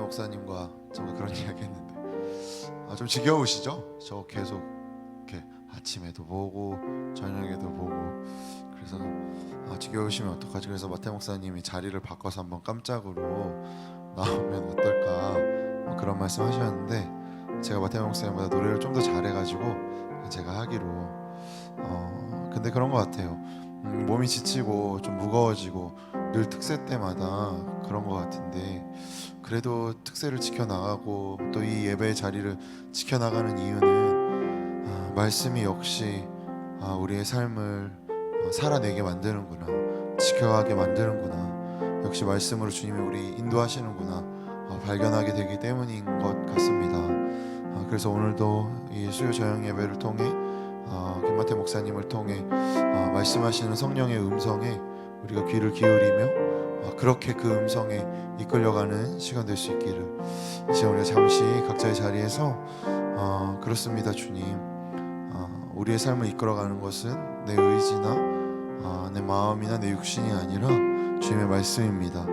목사님과 정말 그런 이야기 했는데 좀 지겨우시죠? 저 계속 이렇게 아침에도 보고 저녁에도 보고 그래서 지겨우시면 어떡하지? 그래서 마태 목사님이 자리를 바꿔서 한번 깜짝으로 나오면 어떨까 그런 말씀 하셨는데 제가 마태 목사님보다 노래를 좀 더 잘해가지고 제가 하기로 근데 그런 것 같아요. 몸이 지치고 좀 무거워지고 늘 특세 때마다 그런 것 같은데 그래도 특세를 지켜나가고 또 이 예배의 자리를 지켜나가는 이유는 말씀이 역시 우리의 삶을 살아내게 만드는구나, 지켜가게 만드는구나, 역시 말씀으로 주님이 우리 인도하시는구나 발견하게 되기 때문인 것 같습니다. 그래서 오늘도 이 수요 저녁 예배를 통해 김마태 목사님을 통해 말씀하시는 성령의 음성에 우리가 귀를 기울이며 그렇게 그 음성에 이끌려가는 시간 될 수 있기를 이제 우리가 잠시 각자의 자리에서 그렇습니다 주님, 우리의 삶을 이끌어가는 것은 내 의지나 내 마음이나 내 육신이 아니라 주님의 말씀입니다.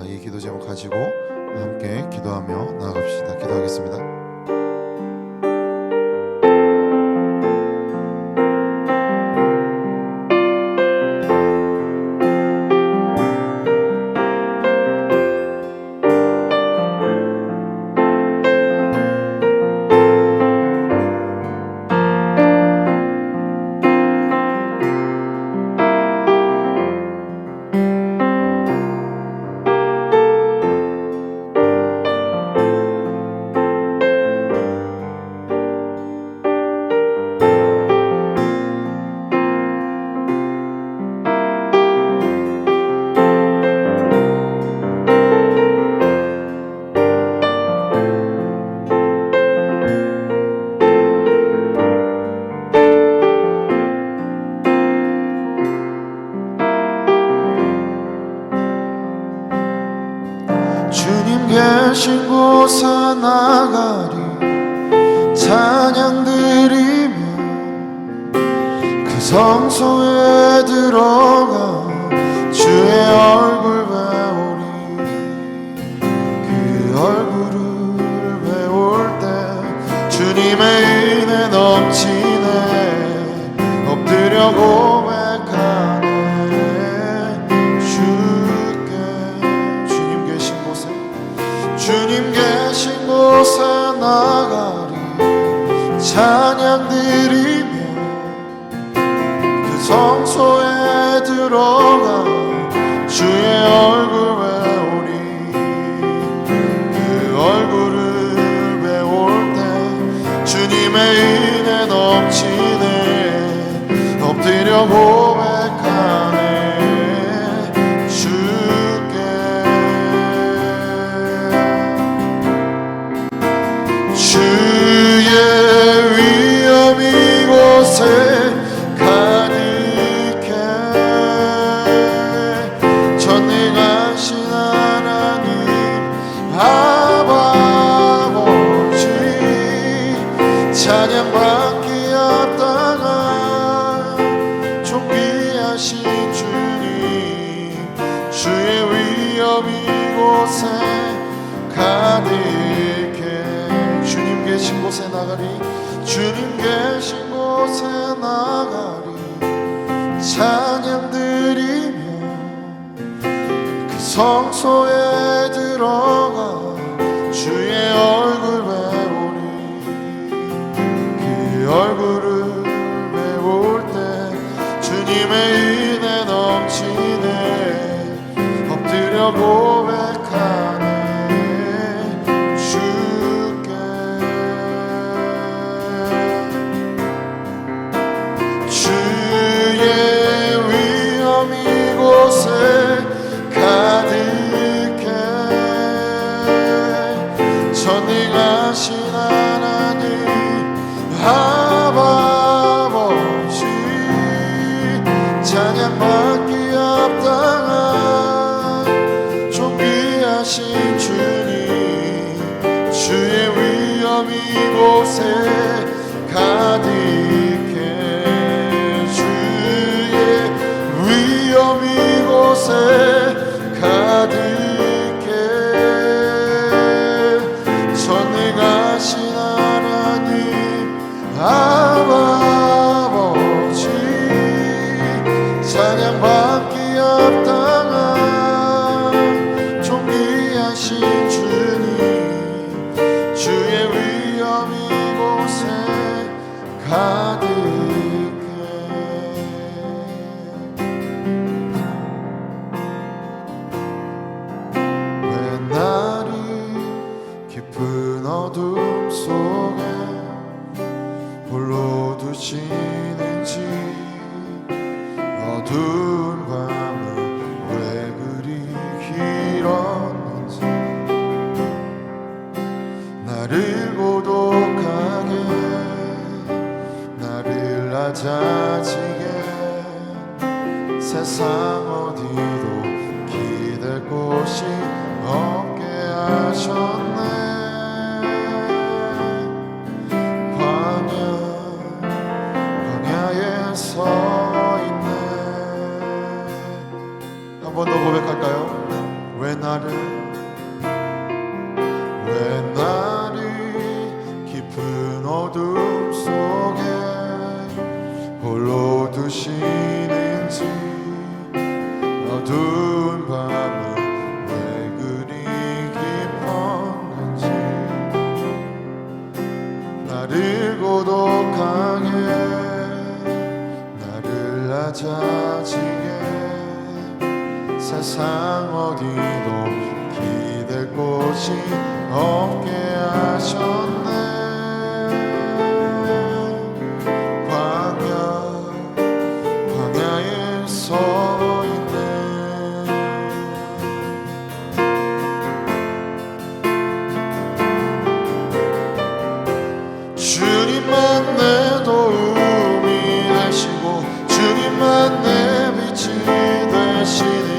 이 기도 제목 가지고 함께 기도하며 나아갑시다. 기도하겠습니다. 주님 계신 곳에 나가리 찬양 드리며 그 성소에 들어가 주의 얼굴 배우리 그 얼굴을 배울 때 주님의 은혜 넘치네 엎드려 고백하네 주님 계신 곳에 나가리 찬양 드리며 그 성소에 들어가 주의 얼굴 배우리 그 얼굴을 배울 때 주님의 은혜 넘치네 엎드려 고백하네 가득해 전능하신 하나님 아버지 찬양받기 합당한 존귀하신 주님 주의 위엄 이곳에 가득해 주님 계신 곳에 나가리 주님 계신 곳에 나가리 찬양 드리며 그 성소에 들어가 주의 얼굴 배우리 그 얼굴을 배울 때 주님의 은혜 넘치네 엎드려 고백하네 가득해 전능하신 하나님 아버지 찬양받기 합당한 존귀하신 주님 주의 위엄 이곳에 가득해 주의 위엄 이곳에 가득해 찬양받기 합당한 존귀하신 주님, 주의 위엄이 이곳에 가득해. 왜 나를 깊은 어둠 속에 홀로 두시는지, 어두운 밤은 왜 그리 길었는지, 나를 고독하게, 나를 낮아지게, 세상 어디도 기댈 곳이 없게 하셨네. 광야에 서 있네. 한 번 더 고백할까요? 왜 나를 깊은 어둠 속에 홀로 두시는지, 어두운 밤은 왜 그리 깊었는지, 나를 고독하게, 나를 낮아지게, 세상 어디도 기댈 곳이 없게 하셨네. 광야에 서 있네. 주님만 내 도움이 되시고, 주님만 내 빛이 되시니,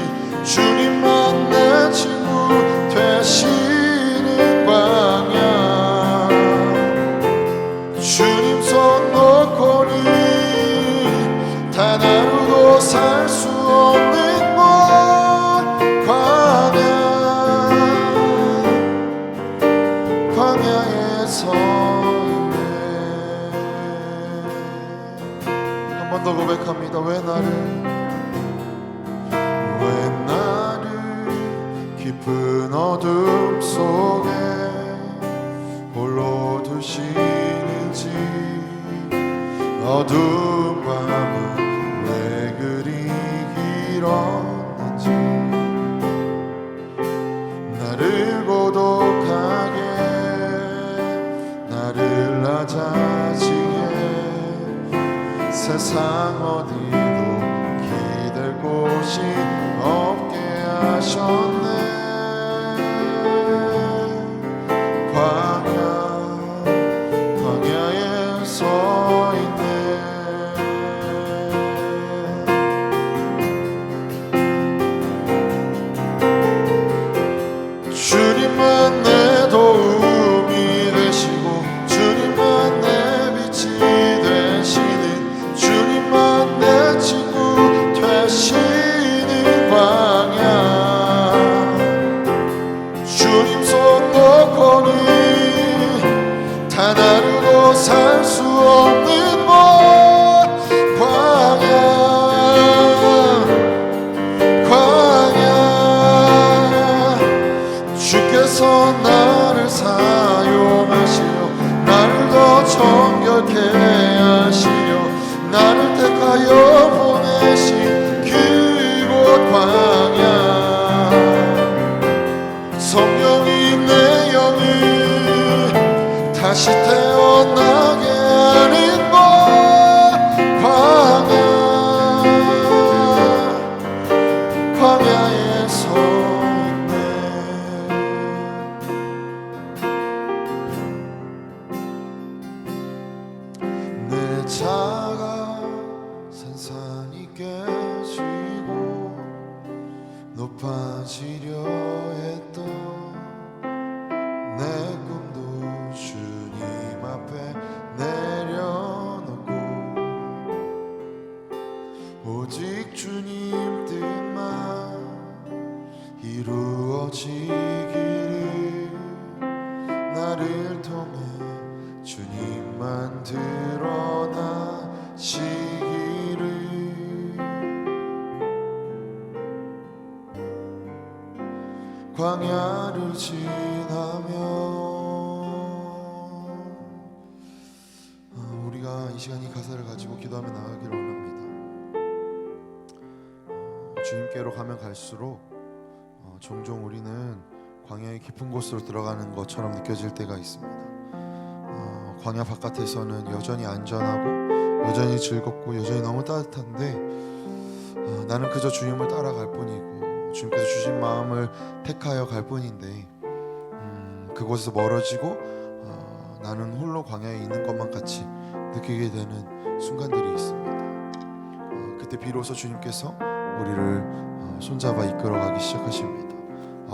주님만 내 친구 되시는 광야. 주님 손 놓고는 단 하루도 살 수 없는 곳, 광야에 서 있네. 한 번 더 고백합니다. 왜 나를 깊은 어둠 속에 홀로 두시는지, 어두운 밤은 왜 그리 길었는지, 나를 고독하게, 나를 낮아지게, 세상 어디도 기댈 곳이 없게 하셨네. 광야에 서 있네. 주님만 내 도움이 되시고, 주님만 내 빛이 되시는, 주님만 내 친구 되시는 광야. 주님 손 놓고는 단 하루도 살 수 없는 곳, 광야. 주께서 나를 사용하시려, 나를 더 정결케 하시려, 나를 택하여 보내신 그곳 광야. 성령이 내 영을 다시 태어나게 하는 곳, 광야에 서 있네. 내 자가 산산이 깨지고 높아지려 했던 내 꿈도 주님 앞에 내려놓고, 오직 주님 뜻만 이루어지기를, 나를 통해 주님만 드러나시기를. 광야를 지나며. 우리가 이 시간 이 가사를 가지고 기도하며 나가기를 원합니다. 주님께로 가면 갈수록 종종 우리는 광야의 깊은 곳으로 들어가는 것처럼 느껴질 때가 있습니다. 광야 바깥에서는 여전히 안전하고 여전히 즐겁고 여전히 너무 따뜻한데 나는 그저 주님을 따라갈 뿐이고 주님께서 주신 마음을 택하여 갈 뿐인데 그곳에서 멀어지고 나는 홀로 광야에 있는 것만 같이 느끼게 되는 순간들이 있습니다. 그때 비로소 주님께서 우리를 손잡아 이끌어가기 시작하십니다.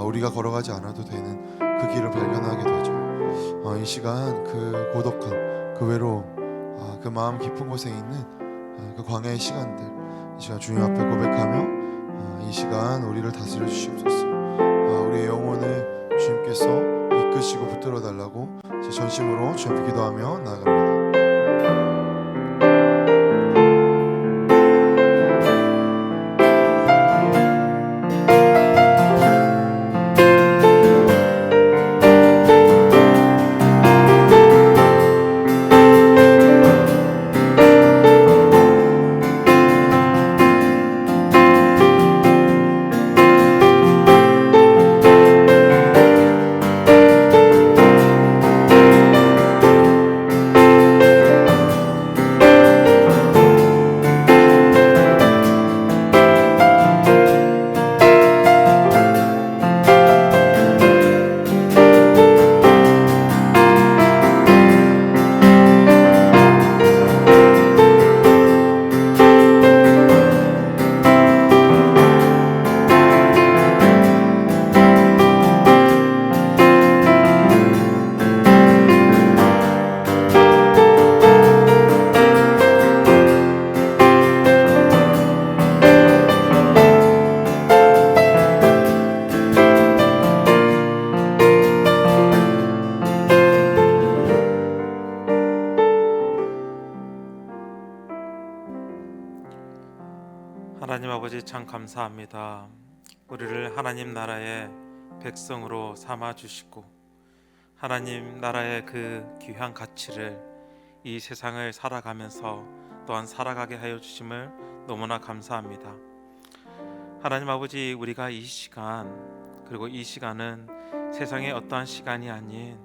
우리가 걸어가지 않아도 되는 그 길을 발견하게 되죠. 이 시간 그 고독함, 그 외로움, 그 마음 깊은 곳에 있는 그 광야의 시간들, 이 시간 주님 앞에 고백하며 이 시간 우리를 다스려 주시옵소서. 우리의 영혼을 주님께서 이끄시고 붙들어 달라고 전심으로 주님 앞에 기도하며 나아갑니다. 하나님 아버지 참 감사합니다. 우리를 하나님 나라의 백성으로 삼아 주시고 하나님 나라의 그 귀한 가치를 이 세상을 살아가면서 또한 살아가게 하여 주심을 너무나 감사합니다. 하나님 아버지, 우리가 이 시간, 그리고 이 시간은 세상의 어떠한 시간이 아닌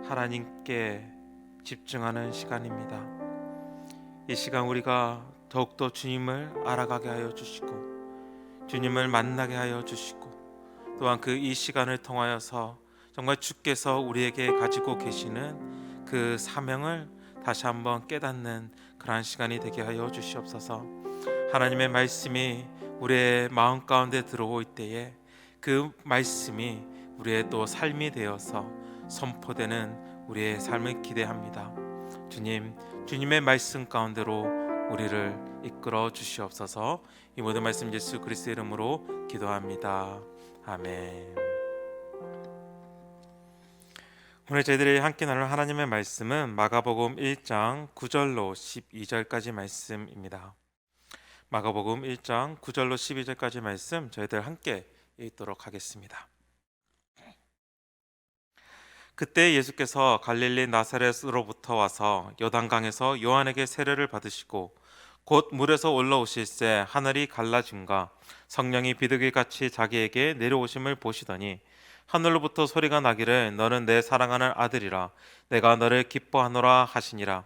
하나님께 집중하는 시간입니다. 이 시간 우리가 더욱더 주님을 알아가게 하여 주시고 주님을 만나게 하여 주시고 또한 그 이 시간을 통하여서 정말 주께서 우리에게 가지고 계시는 그 사명을 다시 한번 깨닫는 그러한 시간이 되게 하여 주시옵소서. 하나님의 말씀이 우리의 마음 가운데 들어올 때에 그 말씀이 우리의 또 삶이 되어서 선포되는 우리의 삶을 기대합니다. 주님, 주님의 말씀 가운데로 우리를 이끌어 주시옵소서. 이 모든 말씀 예수 그리스도의 이름으로 기도합니다. 아멘. 오늘 저희들이 함께 나눌 하나님의 말씀은 마가복음 1장 9절로 12절까지 말씀입니다. 마가복음 1장 9절로 12절까지 말씀 저희들 함께 읽도록 하겠습니다. 그때 예수께서 갈릴리 나사렛으로부터 와서 요단강에서 요한에게 세례를 받으시고 곧 물에서 올라오실새 하늘이 갈라짐과 성령이 비둘기같이 자기에게 내려오심을 보시더니 하늘로부터 소리가 나기를 너는 내 사랑하는 아들이라 내가 너를 기뻐하노라 하시니라.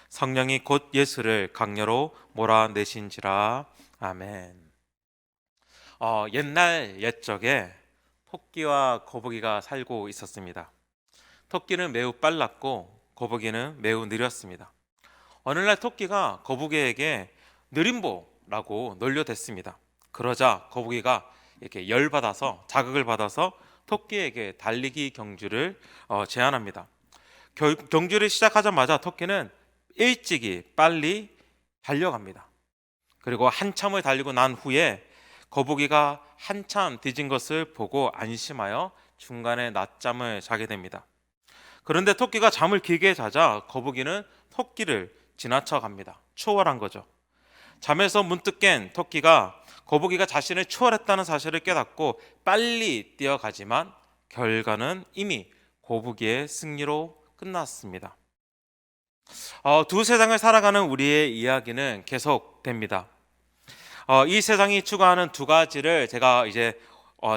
성령이 곧 예수를 강녀로 몰아내신지라. 아멘. 옛날 옛적에 토끼와 거북이가 살고 있었습니다. 토끼는 매우 빨랐고 거북이는 매우 느렸습니다. 어느 날 토끼가 거북이에게 느림보라고 놀려댔습니다. 그러자 거북이가 이렇게 열받아서 자극을 받아서 토끼에게 달리기 경주를 제안합니다. 경주를 시작하자마자 토끼는 일찍이 빨리 달려갑니다. 그리고 한참을 달리고 난 후에 거북이가 한참 뒤진 것을 보고 안심하여 중간에 낮잠을 자게 됩니다. 그런데 토끼가 잠을 길게 자자 거북이는 토끼를 지나쳐 갑니다. 초월한 거죠. 잠에서 문득 깬 토끼가 거북이가 자신을 추월했다는 사실을 깨닫고 빨리 뛰어가지만 결과는 이미 거북이의 승리로 끝났습니다. 두 세상을 살아가는 우리의 이야기는 계속됩니다. 이 세상이 추구하는 두 가지를 제가 이제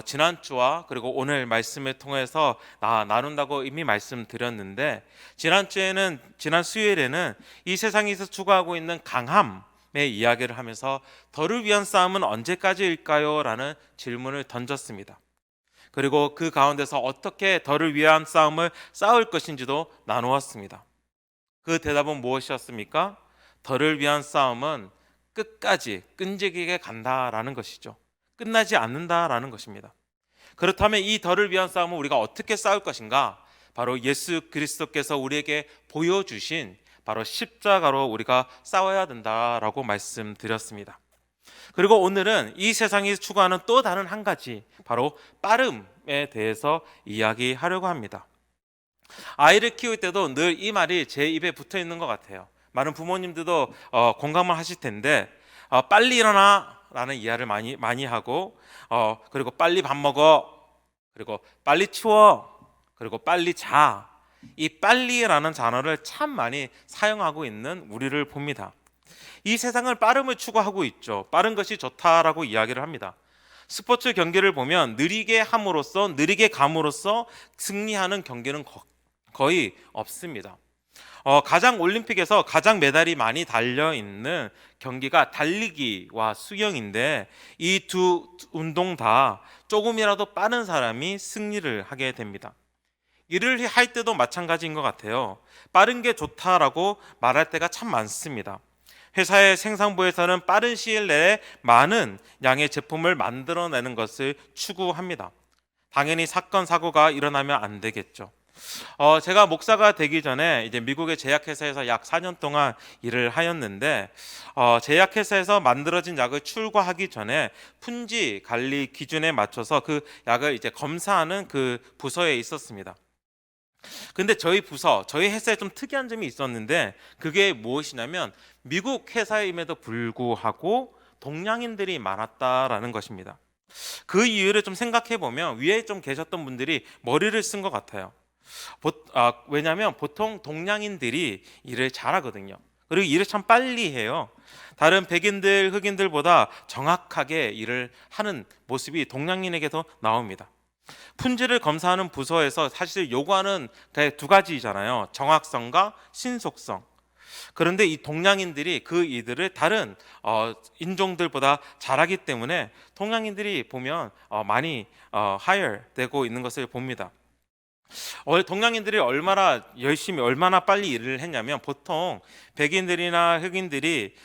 지난주와 그리고 오늘 말씀을 통해서 나눈다고 이미 말씀드렸는데, 지난 수요일에는 이 세상에서 추구하고 있는 강함의 이야기를 하면서 덜을 위한 싸움은 언제까지일까요? 라는 질문을 던졌습니다. 그리고 그 가운데서 어떻게 덜을 위한 싸움을 싸울 것인지도 나누었습니다. 그 대답은 무엇이었습니까? 덜을 위한 싸움은 끝까지 끈질기게 간다라는 것이죠. 끝나지 않는다라는 것입니다. 그렇다면 이 덜을 위한 싸움은 우리가 어떻게 싸울 것인가? 바로 예수 그리스도께서 우리에게 보여주신 바로 십자가로 우리가 싸워야 된다라고 말씀드렸습니다. 그리고 오늘은 이 세상이 추구하는 또 다른 한 가지, 바로 빠름에 대해서 이야기하려고 합니다. 아이를 키울 때도 늘 이 말이 제 입에 붙어 있는 것 같아요. 많은 부모님들도 공감을 하실 텐데, 빨리 일어나 라는 이야기를 많이 하고, 그리고 빨리 밥 먹어, 그리고 빨리 치워, 그리고 빨리 자. 이 빨리라는 단어를 참 많이 사용하고 있는 우리를 봅니다. 이 세상은 빠름을 추구하고 있죠. 빠른 것이 좋다라고 이야기를 합니다. 스포츠 경기를 보면 느리게 함으로써, 느리게 감으로써 승리하는 경기는 거의 없습니다. 올림픽에서 가장 메달이 많이 달려 있는 경기가 달리기와 수영인데, 이 두 운동 다 조금이라도 빠른 사람이 승리를 하게 됩니다. 일을 할 때도 마찬가지인 것 같아요. 빠른 게 좋다라고 말할 때가 참 많습니다. 회사의 생산부에서는 빠른 시일 내에 많은 양의 제품을 만들어내는 것을 추구합니다. 당연히 사건 사고가 일어나면 안 되겠죠. 제가 목사가 되기 전에 이제 미국의 제약회사에서 약 4년 동안 일을 하였는데, 제약회사에서 만들어진 약을 출고하기 전에 품질 관리 기준에 맞춰서 그 약을 이제 검사하는 그 부서에 있었습니다. 근데 저희 회사에 좀 특이한 점이 있었는데, 그게 무엇이냐면 미국 회사임에도 불구하고 동양인들이 많았다라는 것입니다. 그 이유를 좀 생각해 보면 위에 좀 계셨던 분들이 머리를 쓴 것 같아요. 왜냐하면 보통 동양인들이 일을 잘하거든요. 그리고 일을 참 빨리 해요. 다른 백인들, 흑인들보다 정확하게 일을 하는 모습이 동양인에게도 나옵니다. 품질을 검사하는 부서에서 사실 요구하는 두 가지잖아요. 정확성과 신속성. 그런데 이 동양인들이 그 일들을 다른 인종들보다 잘하기 때문에 동양인들이 보면 많이 hire 되고 있는 것을 봅니다. 동양인들이 얼마나 열심히, 얼마나 빨리 일을 했냐면, 보통 백인들이나 흑인들이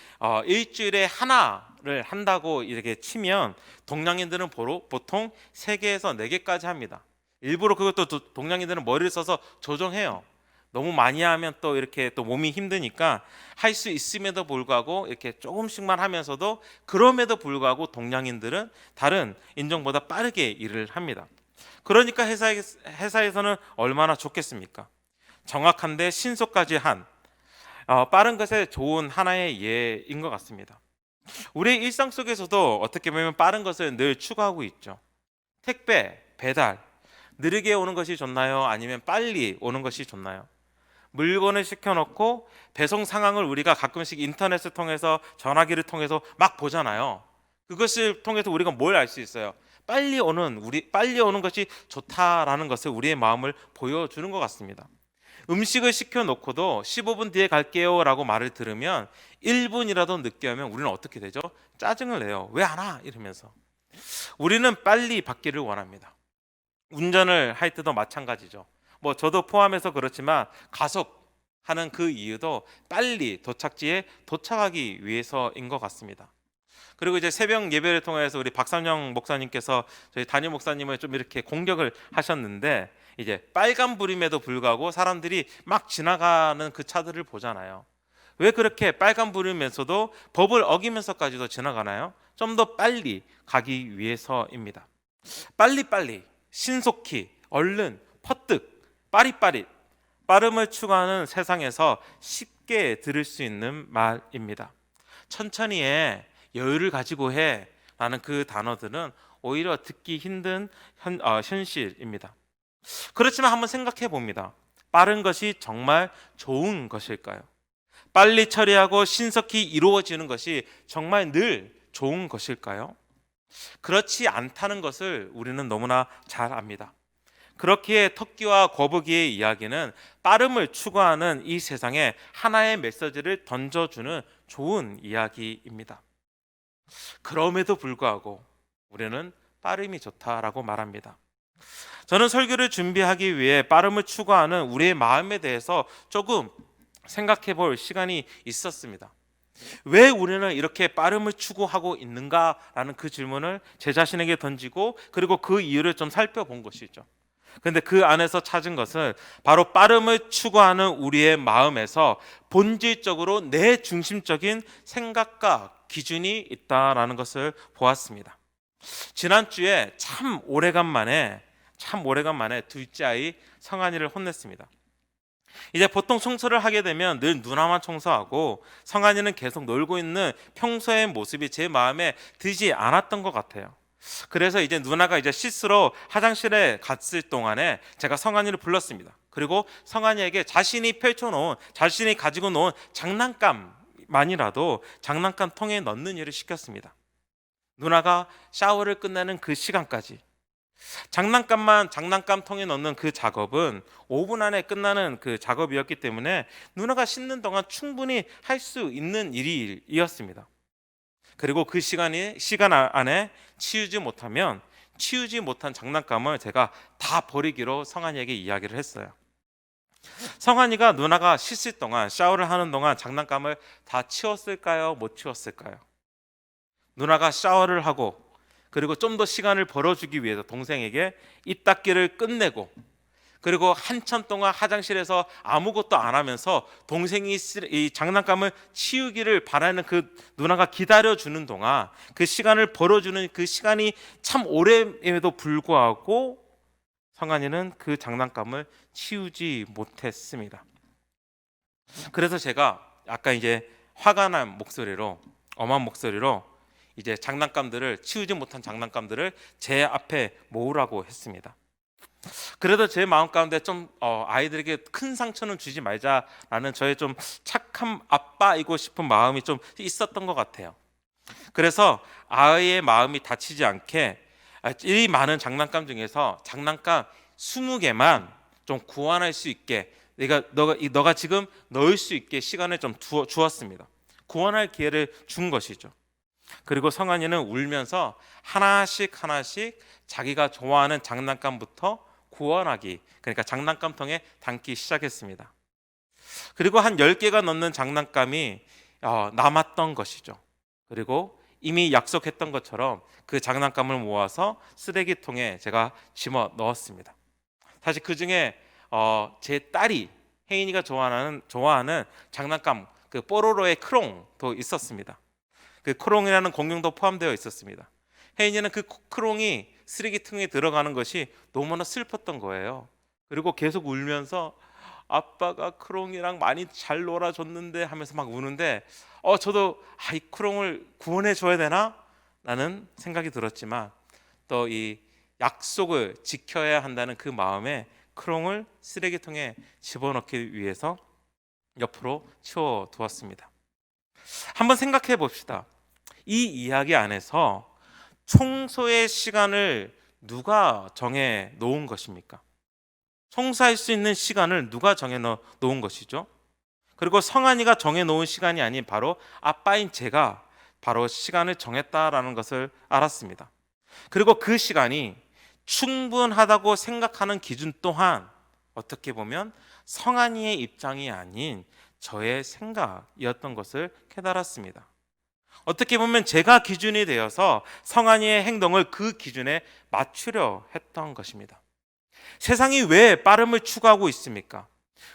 일주일에 하나를 한다고 이렇게 치면, 동양인들은 보통 3개에서 4개까지 합니다. 일부러 그것도 동양인들은 머리를 써서 조정해요. 너무 많이 하면 또 이렇게 또 몸이 힘드니까 할 수 있음에도 불구하고 이렇게 조금씩만 하면서도, 그럼에도 불구하고 동양인들은 다른 인종보다 빠르게 일을 합니다. 그러니까 회사에서는 얼마나 좋겠습니까? 정확한데 신속까지 한 빠른 것에 좋은 하나의 예인 것 같습니다. 우리의 일상 속에서도 어떻게 보면 빠른 것을 늘 추구하고 있죠. 택배, 배달, 느리게 오는 것이 좋나요? 아니면 빨리 오는 것이 좋나요? 물건을 시켜놓고 배송 상황을 우리가 가끔씩 인터넷을 통해서, 전화기를 통해서 막 보잖아요. 그것을 통해서 우리가 뭘 알 수 있어요? 빨리 오는 것이 좋다라는 것을, 우리의 마음을 보여주는 것 같습니다. 음식을 시켜놓고도 15분 뒤에 갈게요 라고 말을 들으면 1분이라도 늦게 하면 우리는 어떻게 되죠? 짜증을 내요. 왜 안 와? 이러면서. 우리는 빨리 받기를 원합니다. 운전을 할 때도 마찬가지죠. 저도 포함해서 그렇지만 가속하는 그 이유도 빨리 도착지에 도착하기 위해서인 것 같습니다. 그리고 이제 새벽 예배를 통해서 우리 박삼영 목사님께서 저희 담임 목사님을 좀 이렇게 공격을 하셨는데, 이제 빨간불임에도 불구하고 사람들이 막 지나가는 그 차들을 보잖아요. 왜 그렇게 빨간불임에서도 법을 어기면서까지도 지나가나요? 좀 더 빨리 가기 위해서입니다. 빨리빨리, 신속히, 얼른, 퍼뜩, 빠릿빠릿, 빠름을 추구하는 세상에서 쉽게 들을 수 있는 말입니다. 천천히 해, 여유를 가지고 해, 라는 그 단어들은 오히려 듣기 힘든 현실입니다. 그렇지만 한번 생각해 봅니다. 빠른 것이 정말 좋은 것일까요? 빨리 처리하고 신속히 이루어지는 것이 정말 늘 좋은 것일까요? 그렇지 않다는 것을 우리는 너무나 잘 압니다. 그렇기에 토끼와 거북이의 이야기는 빠름을 추구하는 이 세상에 하나의 메시지를 던져주는 좋은 이야기입니다. 그럼에도 불구하고 우리는 빠름이 좋다라고 말합니다. 저는 설교를 준비하기 위해 빠름을 추구하는 우리의 마음에 대해서 조금 생각해 볼 시간이 있었습니다. 왜 우리는 이렇게 빠름을 추구하고 있는가라는 그 질문을 제 자신에게 던지고 그리고 그 이유를 좀 살펴본 것이죠. 그런데 그 안에서 찾은 것은 바로 빠름을 추구하는 우리의 마음에서 본질적으로 내 중심적인 생각과 기준이 있다라는 것을 보았습니다. 지난주에 참 오래간만에 둘째 아이 성한이를 혼냈습니다. 이제 보통 청소를 하게 되면 늘 누나만 청소하고 성한이는 계속 놀고 있는 평소의 모습이 제 마음에 들지 않았던 것 같아요. 그래서 이제 누나가 이제 씻으러 화장실에 갔을 동안에 제가 성한이를 불렀습니다. 그리고 성한이에게 자신이 가지고 놓은 장난감만이라도 장난감 통에 넣는 일을 시켰습니다. 누나가 샤워를 끝내는 그 시간까지 장난감 통에 넣는 그 작업은 5분 안에 끝나는 그 작업이었기 때문에 누나가 씻는 동안 충분히 할 수 있는 일이었습니다. 그리고 그 시간 안에 치우지 못한 장난감을 제가 다 버리기로 성한이에게 이야기를 했어요. 성한이가 누나가 씻을 동안, 샤워를 하는 동안 장난감을 다 치웠을까요? 못 치웠을까요? 누나가 샤워를 하고 그리고 좀 더 시간을 벌어주기 위해서 동생에게 입 닦기를 끝내고 그리고 한참 동안 화장실에서 아무것도 안 하면서 동생이 이 장난감을 치우기를 바라는 그 누나가 기다려주는 동안 그 시간을 벌어주는 그 시간이 참 오래임에도 불구하고 성한이는 그 장난감을 치우지 못했습니다. 그래서 제가 약간 이제 화가 난 목소리로, 엄한 목소리로 이제 치우지 못한 장난감들을 제 앞에 모으라고 했습니다. 그래도 제 마음 가운데 좀 아이들에게 큰 상처는 주지 말자라는 저의 좀 착한 아빠이고 싶은 마음이 좀 있었던 것 같아요. 그래서 아이의 마음이 다치지 않게 이 많은 장난감 중에서 장난감 20개만 좀 구원할 수 있게 너가 지금 넣을 수 있게 시간을 좀 주었습니다. 구원할 기회를 준 것이죠. 그리고 성한이는 울면서 하나씩 자기가 좋아하는 장난감부터 구원하기, 그러니까 장난감통에 담기 시작했습니다. 그리고 한 10개가 넘는 장난감이 남았던 것이죠. 그리고 이미 약속했던 것처럼 그 장난감을 모아서 쓰레기통에 제가 집어 넣었습니다. 사실 그 중에 제 딸이 혜인이가 좋아하는 장난감 그 뽀로로의 크롱도 있었습니다. 그 크롱이라는 공룡도 포함되어 있었습니다. 혜인이는 그 크롱이 쓰레기통에 들어가는 것이 너무나 슬펐던 거예요. 그리고 계속 울면서 아빠가 크롱이랑 많이 잘 놀아줬는데 하면서 막 우는데 저도 이 크롱을 구원해 줘야 되나? 라는 생각이 들었지만 또 이 약속을 지켜야 한다는 그 마음에 크롱을 쓰레기통에 집어넣기 위해서 옆으로 치워 두었습니다. 한번 생각해 봅시다. 이 이야기 안에서 청소의 시간을 누가 정해 놓은 것입니까? 청소할 수 있는 시간을 누가 정해 놓은 것이죠? 그리고 성한이가 정해 놓은 시간이 아닌 바로 아빠인 제가 바로 시간을 정했다라는 것을 알았습니다. 그리고 그 시간이 충분하다고 생각하는 기준 또한 어떻게 보면 성한이의 입장이 아닌 저의 생각이었던 것을 깨달았습니다. 어떻게 보면 제가 기준이 되어서 성한이의 행동을 그 기준에 맞추려 했던 것입니다. 세상이 왜 빠름을 추구하고 있습니까?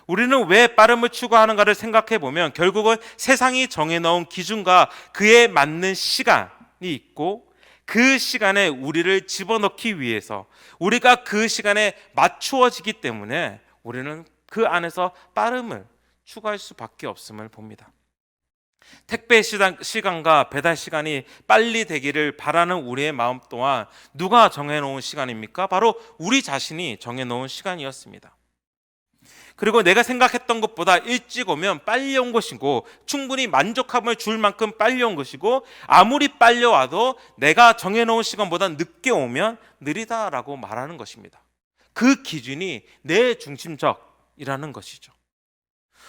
우리는 왜 빠름을 추구하는가를 생각해 보면 결국은 세상이 정해놓은 기준과 그에 맞는 시간이 있고 그 시간에 우리를 집어넣기 위해서 우리가 그 시간에 맞추어지기 때문에 우리는 그 안에서 빠름을 추구할 수밖에 없음을 봅니다. 택배 시간과 배달 시간이 빨리 되기를 바라는 우리의 마음 또한 누가 정해놓은 시간입니까? 바로 우리 자신이 정해놓은 시간이었습니다. 그리고 내가 생각했던 것보다 일찍 오면 빨리 온 것이고 충분히 만족함을 줄 만큼 빨리 온 것이고 아무리 빨리 와도 내가 정해놓은 시간보다 늦게 오면 느리다라고 말하는 것입니다. 그 기준이 내 중심적이라는 것이죠.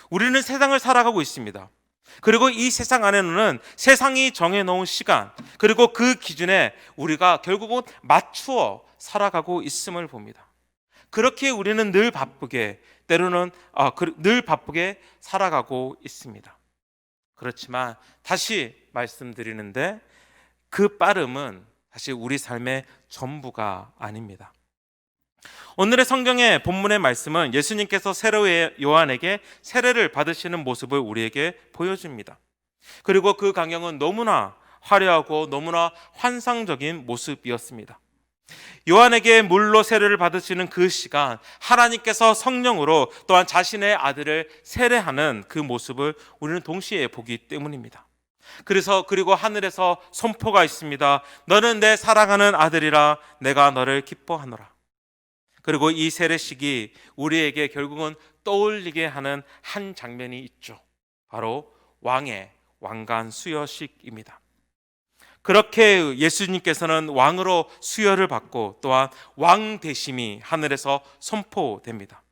우리는 세상을 살아가고 있습니다. 그리고 이 세상 안에는 세상이 정해놓은 시간 그리고 그 기준에 우리가 결국은 맞추어 살아가고 있음을 봅니다. 그렇게 우리는 늘 바쁘게 때로는 늘 바쁘게 살아가고 있습니다. 그렇지만 다시 말씀드리는데 그 빠름은 사실 우리 삶의 전부가 아닙니다. 오늘의 성경의 본문의 말씀은 예수님께서 세례 요한에게 세례를 받으시는 모습을 우리에게 보여줍니다. 그리고 그 광경은 너무나 화려하고 너무나 환상적인 모습이었습니다. 요한에게 물로 세례를 받으시는 그 시간, 하나님께서 성령으로 또한 자신의 아들을 세례하는 그 모습을 우리는 동시에 보기 때문입니다. 그리고 하늘에서 선포가 있습니다. 너는 내 사랑하는 아들이라 내가 너를 기뻐하노라. 그리고 이 세례식이 우리에게 결국은 떠올리게 하는 한 장면이 있죠. 바로 왕의 왕관 수여식입니다. 그렇게 예수님께서는 왕으로 수여를 받고 또한 왕 되심이 하늘에서 선포됩니다.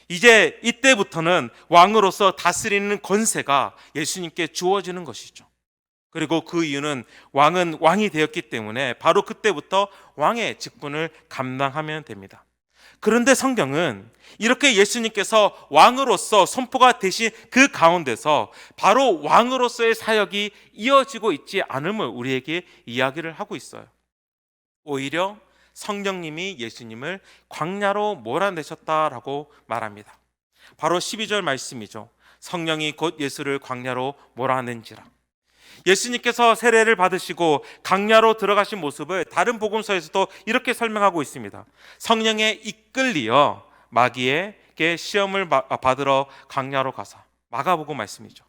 이제 이때부터는 왕으로서 다스리는 권세가 예수님께 주어지는 것이죠. 그리고 그 이유는 왕은 왕이 되었기 때문에 바로 그때부터 왕의 직분을 감당하면 됩니다. 그런데 성경은 이렇게 예수님께서 왕으로서 선포가 되신 그 가운데서 바로 왕으로서의 사역이 이어지고 있지 않음을 우리에게 이야기를 하고 있어요. 오히려 성령님이 예수님을 광야로 몰아내셨다라고 말합니다. 바로 12절 말씀이죠. 성령이 곧 예수를 광야로 몰아낸지라. 예수님께서 세례를 받으시고 광야로 들어가신 모습을 다른 복음서에서도 이렇게 설명하고 있습니다. 성령에 이끌리어 마귀에게 시험을 받으러 광야로 가사. 마가복음 말씀이죠.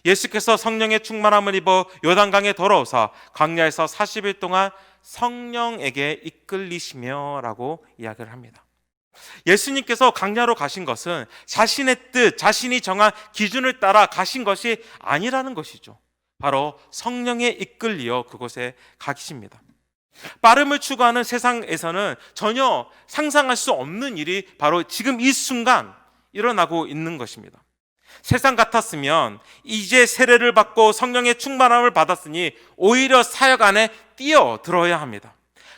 예수께서 성령의 충만함을 입어 요단강에 걸어오사 광야에서 40일 동안 성령에게 이끌리시며 라고 이야기를 합니다. 예수님께서 광야로 가신 것은 자신의 뜻, 자신이 정한 기준을 따라 가신 것이 아니라는 것이죠. 바로 성령에 이끌리어 그곳에 가십니다. 빠름을 추구하는 세상에서는 전혀 상상할 수 없는 일이 바로 지금 이 순간 일어나고 있는 것입니다. 세상 같았으면 이제 세례를 받고 성령의 충만함을 받았으니 오히려 사역 안에 뛰어들어야 합니다.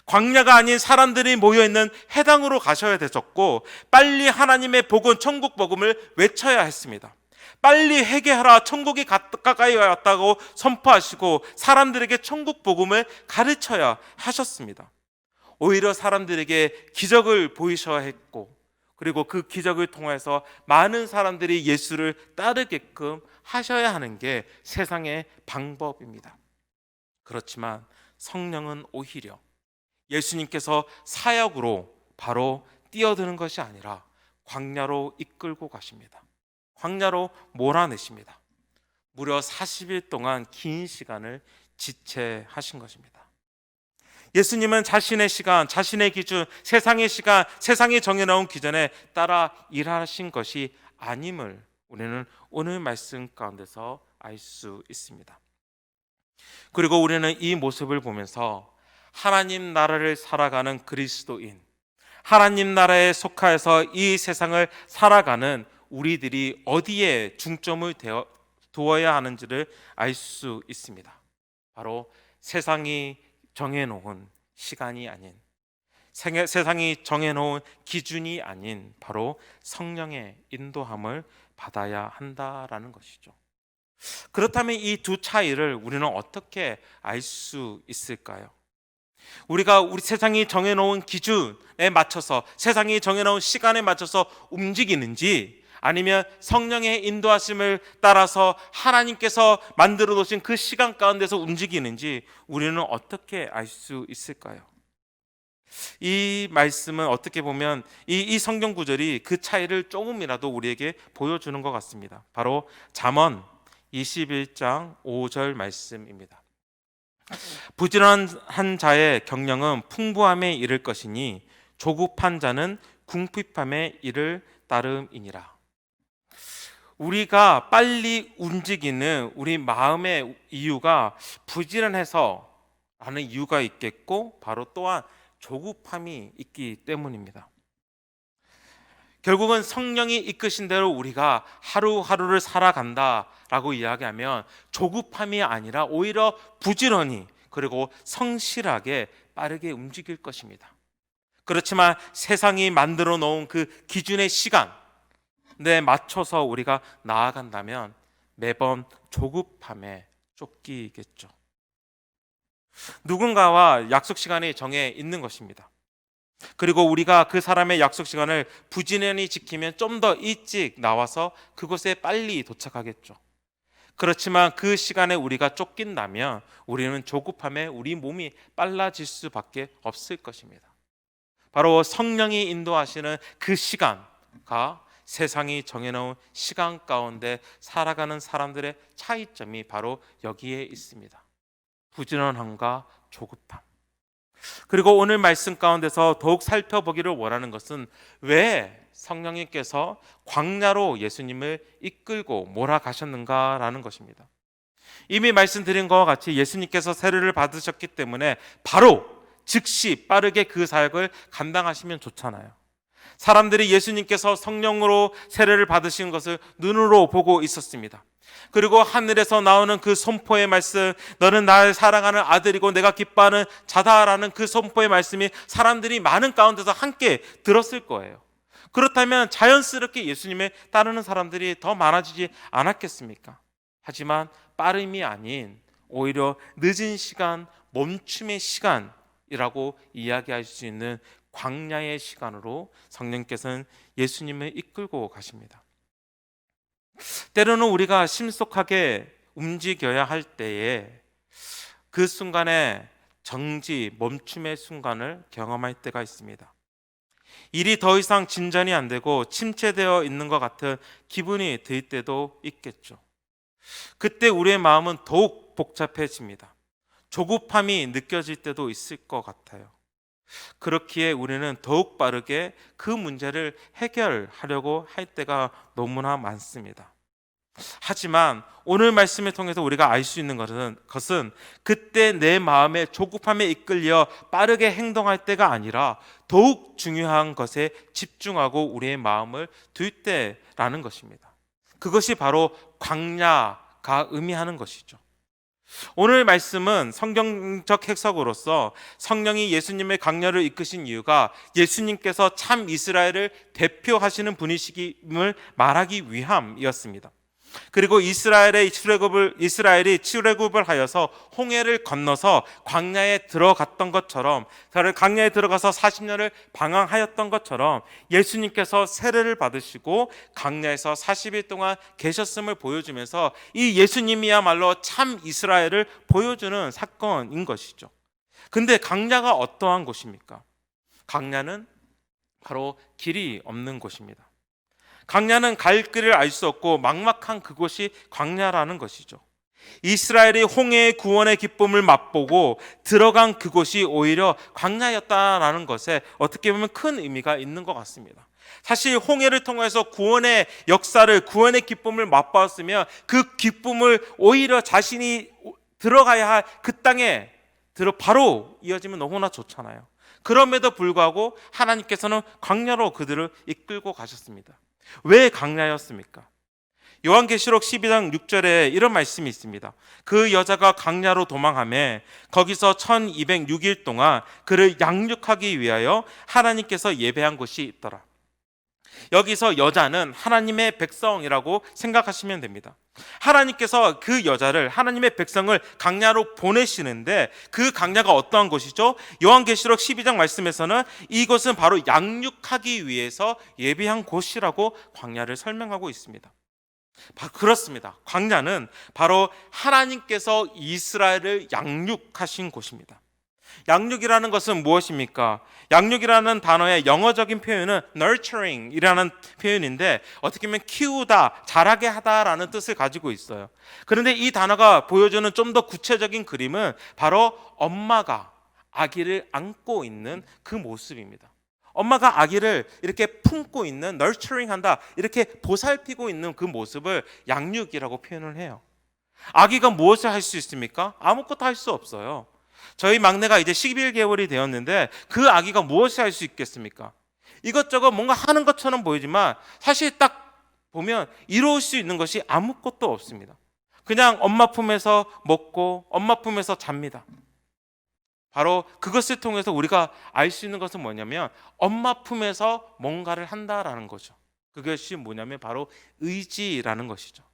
광야가 아닌 사람들이 모여있는 회당으로 가셔야 되셨고 빨리 하나님의 복음, 천국 복음을 외쳐야 했습니다. 빨리 회개하라, 천국이 가까이 왔다고 선포하시고 사람들에게 천국 복음을 가르쳐야 하셨습니다. 오히려 사람들에게 기적을 보이셔야 했고 그리고 그 기적을 통해서 많은 사람들이 예수를 따르게끔 하셔야 하는 게 세상의 방법입니다. 그렇지만 성령은 오히려 예수님께서 사역으로 바로 뛰어드는 것이 아니라 광야로 이끌고 가십니다. 광야로 몰아내십니다. 무려 40일 동안 긴 시간을 지체하신 것입니다. 예수님은 자신의 시간, 자신의 기준, 세상의 시간, 세상이 정해놓은 기준에 따라 일하신 것이 아님을 우리는 오늘 말씀 가운데서 알 수 있습니다. 그리고 우리는 이 모습을 보면서 하나님 나라를 살아가는 그리스도인, 하나님 나라에 속하여서 이 세상을 살아가는 우리들이 어디에 중점을 두어야 하는지를 알 수 있습니다. 바로 세상이 정해놓은 시간이 아닌, 세상이 정해놓은 기준이 아닌 바로 성령의 인도함을 받아야 한다라는 것이죠. 그렇다면 이 두 차이를 우리는 어떻게 알 수 있을까요? 우리가 우리 세상이 정해놓은 기준에 맞춰서, 세상이 정해놓은 시간에 맞춰서 움직이는지, 아니면 성령의 인도하심을 따라서 하나님께서 만들어 놓으신 그 시간 가운데서 움직이는지 우리는 어떻게 알 수 있을까요? 이 말씀은 어떻게 보면 이 성경 구절이 그 차이를 조금이라도 우리에게 보여주는 것 같습니다. 바로 잠언 21장 5절 말씀입니다. 부지런한 자의 경영은 풍부함에 이를 것이니 조급한 자는 궁핍함에 이를 따름이니라. 우리가 빨리 움직이는 우리 마음의 이유가 부지런해서 라는 이유가 있겠고, 바로 또한 조급함이 있기 때문입니다. 결국은 성령이 이끄신 대로 우리가 하루하루를 살아간다라고 이야기하면 조급함이 아니라 오히려 부지런히, 그리고 성실하게 빠르게 움직일 것입니다. 그렇지만 세상이 만들어 놓은 그 기준의 시간에 맞춰서 우리가 나아간다면 매번 조급함에 쫓기겠죠. 누군가와 약속 시간이 정해 있는 것입니다. 그리고 우리가 그 사람의 약속 시간을 부지런히 지키면 좀 더 일찍 나와서 그곳에 빨리 도착하겠죠. 그렇지만 그 시간에 우리가 쫓긴다면 우리는 조급함에 우리 몸이 빨라질 수밖에 없을 것입니다. 바로 성령이 인도하시는 그 시간과 세상이 정해놓은 시간 가운데 살아가는 사람들의 차이점이 바로 여기에 있습니다. 부지런함과 조급함. 그리고 오늘 말씀 가운데서 더욱 살펴보기를 원하는 것은 왜 성령님께서 광야로 예수님을 이끌고 몰아가셨는가라는 것입니다. 이미 말씀드린 것과 같이 예수님께서 세례를 받으셨기 때문에 바로 즉시 빠르게 그 사역을 감당하시면 좋잖아요. 사람들이 예수님께서 성령으로 세례를 받으신 것을 눈으로 보고 있었습니다. 그리고 하늘에서 나오는 그 선포의 말씀, 너는 나의 사랑하는 아들이고 내가 기뻐하는 자다라는 그 선포의 말씀이 사람들이 많은 가운데서 함께 들었을 거예요. 그렇다면 자연스럽게 예수님을 따르는 사람들이 더 많아지지 않았겠습니까? 하지만 빠름이 아닌 오히려 늦은 시간, 멈춤의 시간이라고 이야기할 수 있는 광야의 시간으로 성령께서는 예수님을 이끌고 가십니다. 때로는 우리가 심속하게 움직여야 할 때에 그 순간에 정지, 멈춤의 순간을 경험할 때가 있습니다. 일이 더 이상 진전이 안 되고 침체되어 있는 것 같은 기분이 들 때도 있겠죠. 그때 우리의 마음은 더욱 복잡해집니다. 조급함이 느껴질 때도 있을 것 같아요. 그렇기에 우리는 더욱 빠르게 그 문제를 해결하려고 할 때가 너무나 많습니다. 하지만 오늘 말씀을 통해서 우리가 알 수 있는 것은 그때 내 마음의 조급함에 이끌려 빠르게 행동할 때가 아니라 더욱 중요한 것에 집중하고 우리의 마음을 둘 때라는 것입니다. 그것이 바로 광야가 의미하는 것이죠. 오늘 말씀은 성경적 해석으로서 성령이 예수님의 광야를 이끄신 이유가 예수님께서 참 이스라엘을 대표하시는 분이심을 말하기 위함이었습니다. 그리고 이스라엘이 출애굽을 하여서 홍해를 건너서 광야에 들어갔던 것처럼, 광야에 들어가서 40년을 방황하였던 것처럼 예수님께서 세례를 받으시고 광야에서 40일 동안 계셨음을 보여주면서 이 예수님이야말로 참 이스라엘을 보여주는 사건인 것이죠. 근데 광야가 어떠한 곳입니까? 광야는 바로 길이 없는 곳입니다. 광야는 갈 길을 알 수 없고 막막한 그곳이 광야라는 것이죠. 이스라엘이 홍해의 구원의 기쁨을 맛보고 들어간 그곳이 오히려 광야였다라는 것에 어떻게 보면 큰 의미가 있는 것 같습니다. 사실 홍해를 통해서 구원의 역사를, 구원의 기쁨을 맛보았으면 그 기쁨을 오히려 자신이 들어가야 할 그 땅에 바로 이어지면 너무나 좋잖아요. 그럼에도 불구하고 하나님께서는 광야로 그들을 이끌고 가셨습니다. 왜 광야였습니까? 요한계시록 12장 6절에 이런 말씀이 있습니다. 그 여자가 광야로 도망하며 거기서 1206일 동안 그를 양육하기 위하여 하나님께서 예배한 곳이 있더라. 여기서 여자는 하나님의 백성이라고 생각하시면 됩니다. 하나님께서 그 여자를, 하나님의 백성을 광야로 보내시는데 그 광야가 어떠한 곳이죠? 요한계시록 12장 말씀에서는 이곳은 바로 양육하기 위해서 예비한 곳이라고 광야를 설명하고 있습니다. 그렇습니다. 광야는 바로 하나님께서 이스라엘을 양육하신 곳입니다. 양육이라는 것은 무엇입니까? 양육이라는 단어의 영어적인 표현은 nurturing이라는 표현인데 어떻게 보면 키우다, 자라게 하다라는 뜻을 가지고 있어요. 그런데 이 단어가 보여주는 좀 더 구체적인 그림은 바로 엄마가 아기를 안고 있는 그 모습입니다. 엄마가 아기를 이렇게 품고 있는, nurturing 한다, 이렇게 보살피고 있는 그 모습을 양육이라고 표현을 해요. 아기가 무엇을 할 수 있습니까? 아무것도 할 수 없어요. 저희 막내가 이제 11개월이 되었는데 그 아기가 무엇을 할 수 있겠습니까? 이것저것 뭔가 하는 것처럼 보이지만 사실 딱 보면 이루어질 수 있는 것이 아무것도 없습니다. 그냥 엄마 품에서 먹고 엄마 품에서 잡니다. 바로 그것을 통해서 우리가 알 수 있는 것은 뭐냐면 엄마 품에서 뭔가를 한다라는 거죠. 그것이 뭐냐면 바로 의지라는 것이죠.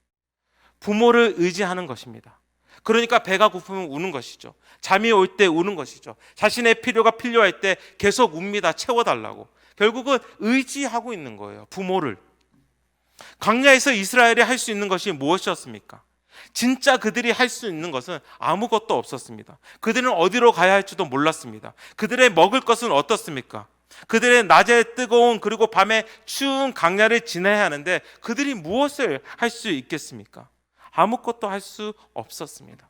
부모를 의지하는 것입니다. 그러니까 배가 고프면 우는 것이죠. 잠이 올 때 우는 것이죠. 자신의 필요가 필요할 때 계속 웁니다. 채워달라고. 결국은 의지하고 있는 거예요. 부모를. 광야에서 이스라엘이 할 수 있는 것이 무엇이었습니까? 진짜 그들이 할 수 있는 것은 아무것도 없었습니다. 그들은 어디로 가야 할지도 몰랐습니다. 그들의 먹을 것은 어떻습니까? 그들의 낮에 뜨거운 그리고 밤에 추운 광야를 지나야 하는데 그들이 무엇을 할 수 있겠습니까? 아무것도 할 수 없었습니다.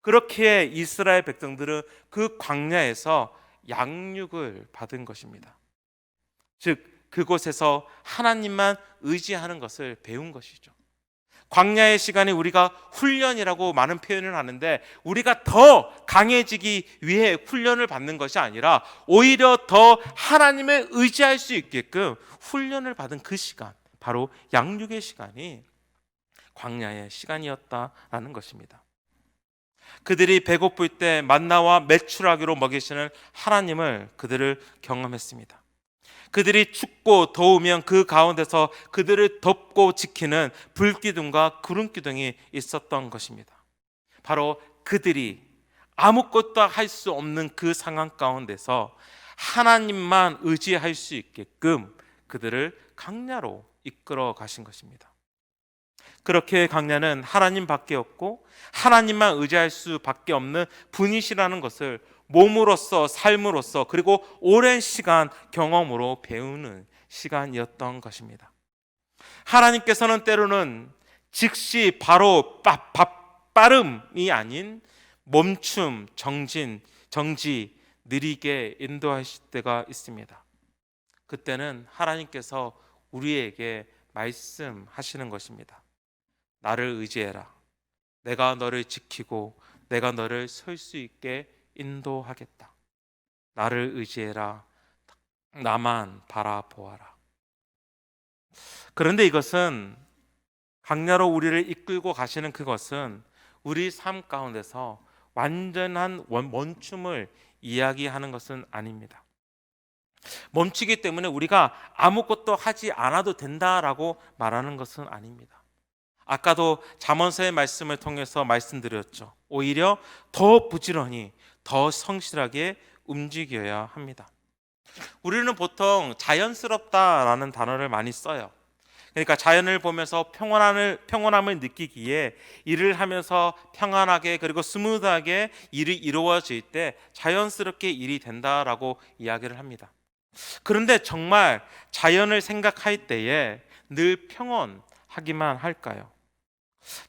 그렇게 이스라엘 백성들은 그 광야에서 양육을 받은 것입니다. 즉 그곳에서 하나님만 의지하는 것을 배운 것이죠. 광야의 시간이 우리가 훈련이라고 많은 표현을 하는데 우리가 더 강해지기 위해 훈련을 받는 것이 아니라 오히려 더 하나님을 의지할 수 있게끔 훈련을 받은 그 시간, 바로 양육의 시간이 광야의 시간이었다라는 것입니다. 그들이 배고플 때 만나와 메추라기로 먹이시는 하나님을 그들을 경험했습니다. 그들이 춥고 더우면 그 가운데서 그들을 덮고 지키는 불기둥과 구름기둥이 있었던 것입니다. 바로 그들이 아무것도 할 수 없는 그 상황 가운데서 하나님만 의지할 수 있게끔 그들을 광야로 이끌어 가신 것입니다. 그렇게 광야는 하나님밖에 없고 하나님만 의지할 수밖에 없는 분이시라는 것을 몸으로써, 삶으로써, 그리고 오랜 시간 경험으로 배우는 시간이었던 것입니다. 하나님께서는 때로는 즉시 바로 빠름이 아닌 멈춤, 정지, 느리게 인도하실 때가 있습니다. 그때는 하나님께서 우리에게 말씀하시는 것입니다. 나를 의지해라. 내가 너를 지키고 내가 너를 설 수 있게 인도하겠다. 나를 의지해라. 나만 바라보아라. 그런데 이것은 광야로 우리를 이끌고 가시는 그것은 우리 삶 가운데서 완전한 멈춤을 이야기하는 것은 아닙니다. 멈추기 때문에 우리가 아무것도 하지 않아도 된다라고 말하는 것은 아닙니다. 아까도 잠언서의 말씀을 통해서 말씀드렸죠. 오히려 더 부지런히, 더 성실하게 움직여야 합니다. 우리는 보통 자연스럽다라는 단어를 많이 써요. 그러니까 자연을 보면서 평온함을 느끼기에 일을 하면서 평안하게 그리고 스무드하게 일이 이루어질 때 자연스럽게 일이 된다라고 이야기를 합니다. 그런데 정말 자연을 생각할 때에 늘 평온하기만 할까요?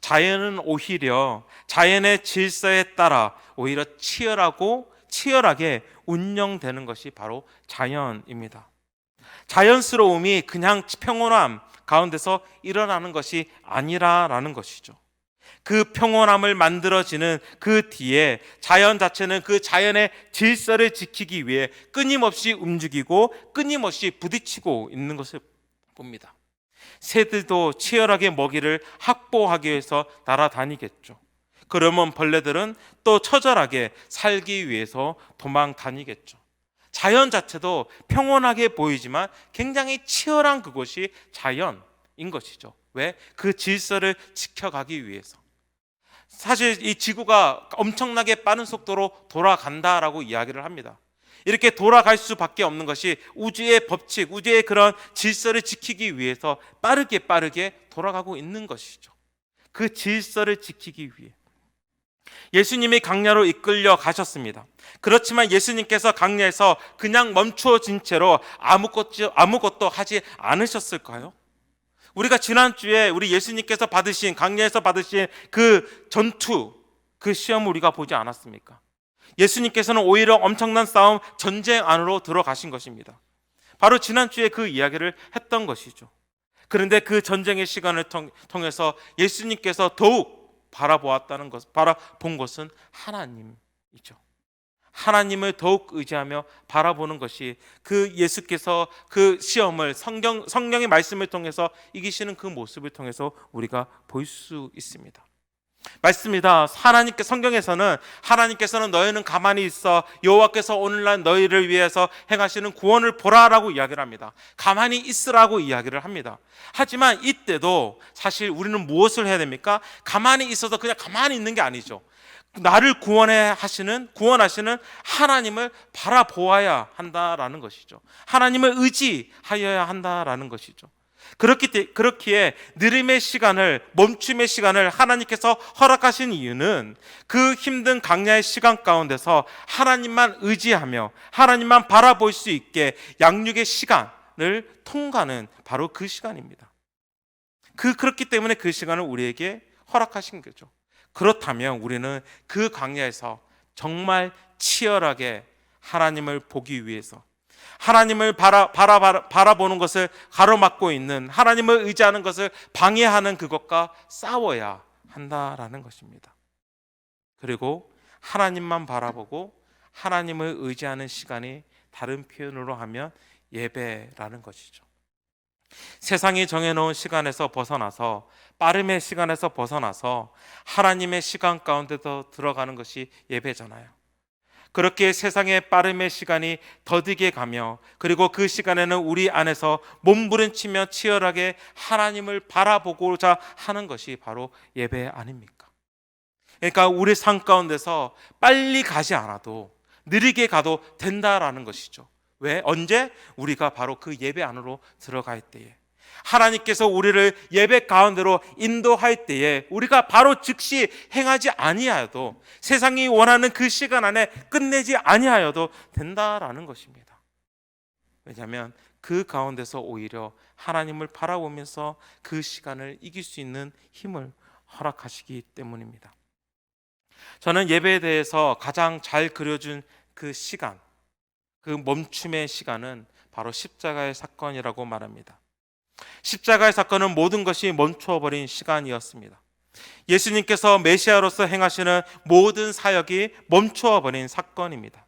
자연은 오히려 자연의 질서에 따라 오히려 치열하게 운영되는 것이 바로 자연입니다. 자연스러움이 그냥 평온함 가운데서 일어나는 것이 아니라라는 것이죠. 그 평온함을 만들어지는 그 뒤에 자연 자체는 그 자연의 질서를 지키기 위해 끊임없이 움직이고 끊임없이 부딪히고 있는 것을 봅니다. 새들도 치열하게 먹이를 확보하기 위해서 날아다니겠죠. 그러면 벌레들은 또 처절하게 살기 위해서 도망다니겠죠. 자연 자체도 평온하게 보이지만 굉장히 치열한 그것이 자연인 것이죠. 왜? 그 질서를 지켜가기 위해서. 사실 이 지구가 엄청나게 빠른 속도로 돌아간다라고 이야기를 합니다. 이렇게 돌아갈 수밖에 없는 것이 우주의 법칙, 우주의 그런 질서를 지키기 위해서 빠르게 돌아가고 있는 것이죠. 그 질서를 지키기 위해. 예수님이 강야로 이끌려 가셨습니다. 그렇지만 예수님께서 강야에서 그냥 멈추어진 채로 아무것도 하지 않으셨을까요? 우리가 지난주에 우리 예수님께서 받으신 강야에서 받으신 그 전투, 그 시험을 우리가 보지 않았습니까? 예수님께서는 오히려 엄청난 싸움, 전쟁 안으로 들어가신 것입니다. 바로 지난주에 그 이야기를 했던 것이죠. 그런데 그 전쟁의 시간을 통해서 예수님께서 더욱 바라본 것은 하나님이죠. 하나님을 더욱 의지하며 바라보는 것이 그 예수께서 그 시험을 성령의 말씀을 통해서 이기시는 그 모습을 통해서 우리가 볼 수 있습니다. 맞습니다. 성경에서는 하나님께서는 너희는 가만히 있어 여호와께서 오늘날 너희를 위해서 행하시는 구원을 보라라고 이야기를 합니다. 가만히 있으라고 이야기를 합니다. 하지만 이때도 사실 우리는 무엇을 해야 됩니까? 가만히 있어서 그냥 가만히 있는 게 아니죠. 나를 구원하시는 하나님을 바라보아야 한다라는 것이죠. 하나님을 의지하여야 한다라는 것이죠. 그렇기에 느림의 시간을, 멈춤의 시간을 하나님께서 허락하신 이유는 그 힘든 강야의 시간 가운데서 하나님만 의지하며 하나님만 바라볼 수 있게 양육의 시간을 통과하는 바로 그 시간입니다. 그렇기 때문에 그 시간을 우리에게 허락하신 거죠. 그렇다면 우리는 그 강야에서 정말 치열하게 하나님을 보기 위해서, 하나님을 바라보는 것을 가로막고 있는, 하나님을 의지하는 것을 방해하는 그것과 싸워야 한다라는 것입니다. 그리고 하나님만 바라보고 하나님을 의지하는 시간이 다른 표현으로 하면 예배라는 것이죠. 세상이 정해놓은 시간에서 벗어나서, 빠름의 시간에서 벗어나서 하나님의 시간 가운데서 들어가는 것이 예배잖아요. 그렇게 세상의 빠름의 시간이 더디게 가며, 그리고 그 시간에는 우리 안에서 몸부림치며 치열하게 하나님을 바라보고자 하는 것이 바로 예배 아닙니까? 그러니까 우리 삶 가운데서 빨리 가지 않아도 느리게 가도 된다라는 것이죠. 왜? 언제? 우리가 바로 그 예배 안으로 들어갈 때에, 하나님께서 우리를 예배 가운데로 인도할 때에 우리가 바로 즉시 행하지 아니하여도, 세상이 원하는 그 시간 안에 끝내지 아니하여도 된다라는 것입니다. 왜냐하면 그 가운데서 오히려 하나님을 바라보면서 그 시간을 이길 수 있는 힘을 허락하시기 때문입니다. 저는 예배에 대해서 가장 잘 그려준 그 시간, 그 멈춤의 시간은 바로 십자가의 사건이라고 말합니다. 십자가의 사건은 모든 것이 멈춰버린 시간이었습니다. 예수님께서 메시아로서 행하시는 모든 사역이 멈춰버린 사건입니다.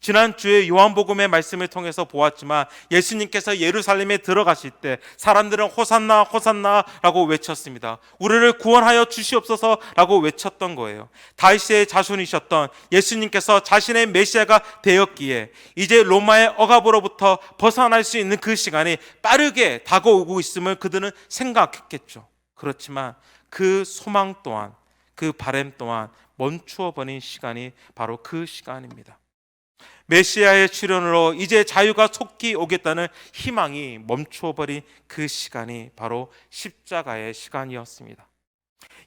지난주에 요한복음의 말씀을 통해서 보았지만, 예수님께서 예루살렘에 들어가실 때 사람들은 호산나 호산나 라고 외쳤습니다. 우리를 구원하여 주시옵소서 라고 외쳤던 거예요. 다윗의 자손이셨던 예수님께서 자신의 메시아가 되었기에 이제 로마의 억압으로부터 벗어날 수 있는 그 시간이 빠르게 다가오고 있음을 그들은 생각했겠죠. 그렇지만 그 소망 또한, 그 바람 또한 멈추어 버린 시간이 바로 그 시간입니다. 메시아의 출현으로 이제 자유가 속히 오겠다는 희망이 멈추어버린 그 시간이 바로 십자가의 시간이었습니다.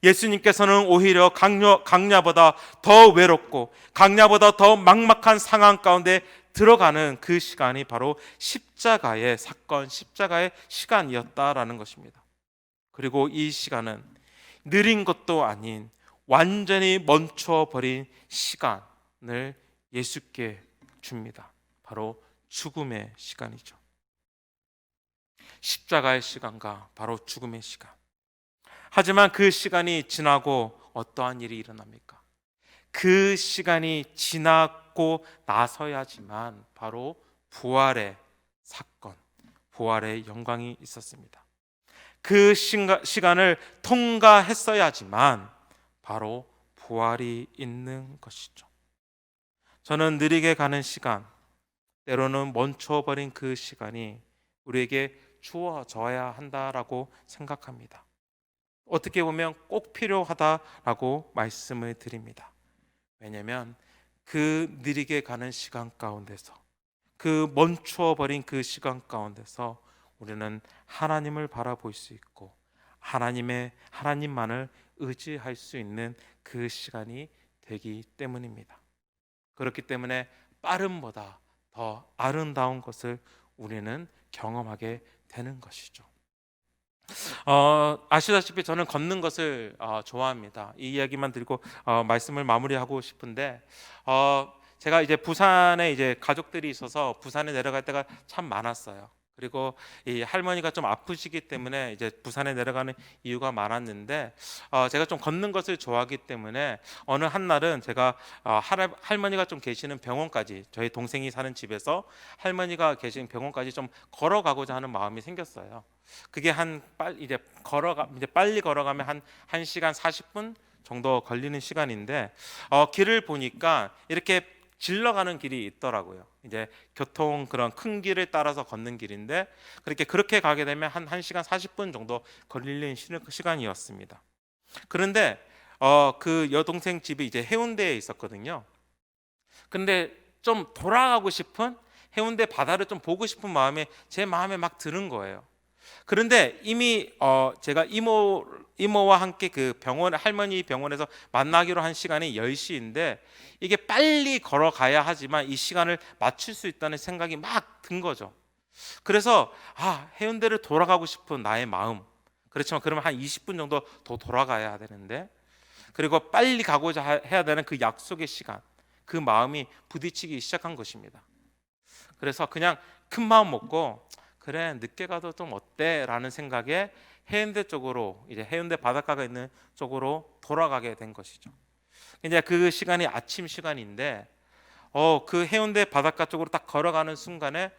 예수님께서는 오히려 강야보다 더 외롭고 강야보다 더 막막한 상황 가운데 들어가는 그 시간이 바로 십자가의 사건, 십자가의 시간이었다라는 것입니다. 그리고 이 시간은 느린 것도 아닌 완전히 멈춰버린 시간을 예수께 줍니다. 바로 죽음의 시간이죠. 십자가의 시간과 바로 죽음의 시간. 하지만 그 시간이 지나고 어떠한 일이 일어납니까? 그 시간이 지나고 나서야지만 바로 부활의 사건, 부활의 영광이 있었습니다. 그 시간을 통과했어야지만 바로 부활이 있는 것이죠. 저는 느리게 가는 시간, 때로는 멈춰버린 그 시간이 우리에게 주어져야 한다라고 생각합니다. 어떻게 보면 꼭 필요하다라고 말씀을 드립니다. 왜냐하면 그 느리게 가는 시간 가운데서, 그 멈추어버린 그 시간 가운데서 우리는 하나님을 바라볼 수 있고 하나님만을 의지할 수 있는 그 시간이 되기 때문입니다. 그렇기 때문에 빠름보다 더 아름다운 것을 우리는 경험하게 되는 것이죠. 아시다시피 저는 걷는 것을 좋아합니다. 이 이야기만 드리고 말씀을 마무리하고 싶은데, 제가 이제 부산에 이제 가족들이 있어서 부산에 내려갈 때가 참 많았어요. 그리고 이 할머니가 좀 아프시기 때문에 이제 부산에 내려가는 이유가 많았는데, 제가 좀 걷는 것을 좋아하기 때문에 어느 한 날은 제가 할머니가 좀 계시는 병원까지, 저희 동생이 사는 집에서 할머니가 계신 병원까지 좀 걸어가고자 하는 마음이 생겼어요. 그게 이제 빨리 걸어가면 한 1시간 40분 정도 걸리는 시간인데, 길을 보니까 이렇게 질러가는 길이 있더라고요. 이제 교통 그런 큰 길을 따라서 걷는 길인데, 그렇게 가게 되면 한 1시간 40분 정도 걸리는 시간이었습니다. 그런데 그 여동생 집이 이제 해운대에 있었거든요. 근데 좀 돌아가고 싶은, 해운대 바다를 좀 보고 싶은 마음이 제 마음에 막 드는 거예요. 그런데 이미 제가 이모와 함께 그 할머니 병원에서 만나기로 한 시간이 10시인데, 이게 빨리 걸어가야 하지만 이 시간을 맞출 수 있다는 생각이 막 든 거죠. 그래서 해운대를 돌아가고 싶은 나의 마음, 그렇지만 그러면 한 20분 정도 더 돌아가야 되는데, 그리고 빨리 가고자 해야 되는 그 약속의 시간, 그 마음이 부딪히기 시작한 것입니다. 그래서 그냥 큰 마음 먹고, 그래 늦게 가도 좀 어때? 라는 생각에 해운대 쪽으로, 이제 해운대 바닷가가 있는 쪽으로 돌아가게 된 것이죠. 이제 그 시간이 아침 시간인데, 그 해운대 바닷가 쪽으로 딱 걸어가는 순간에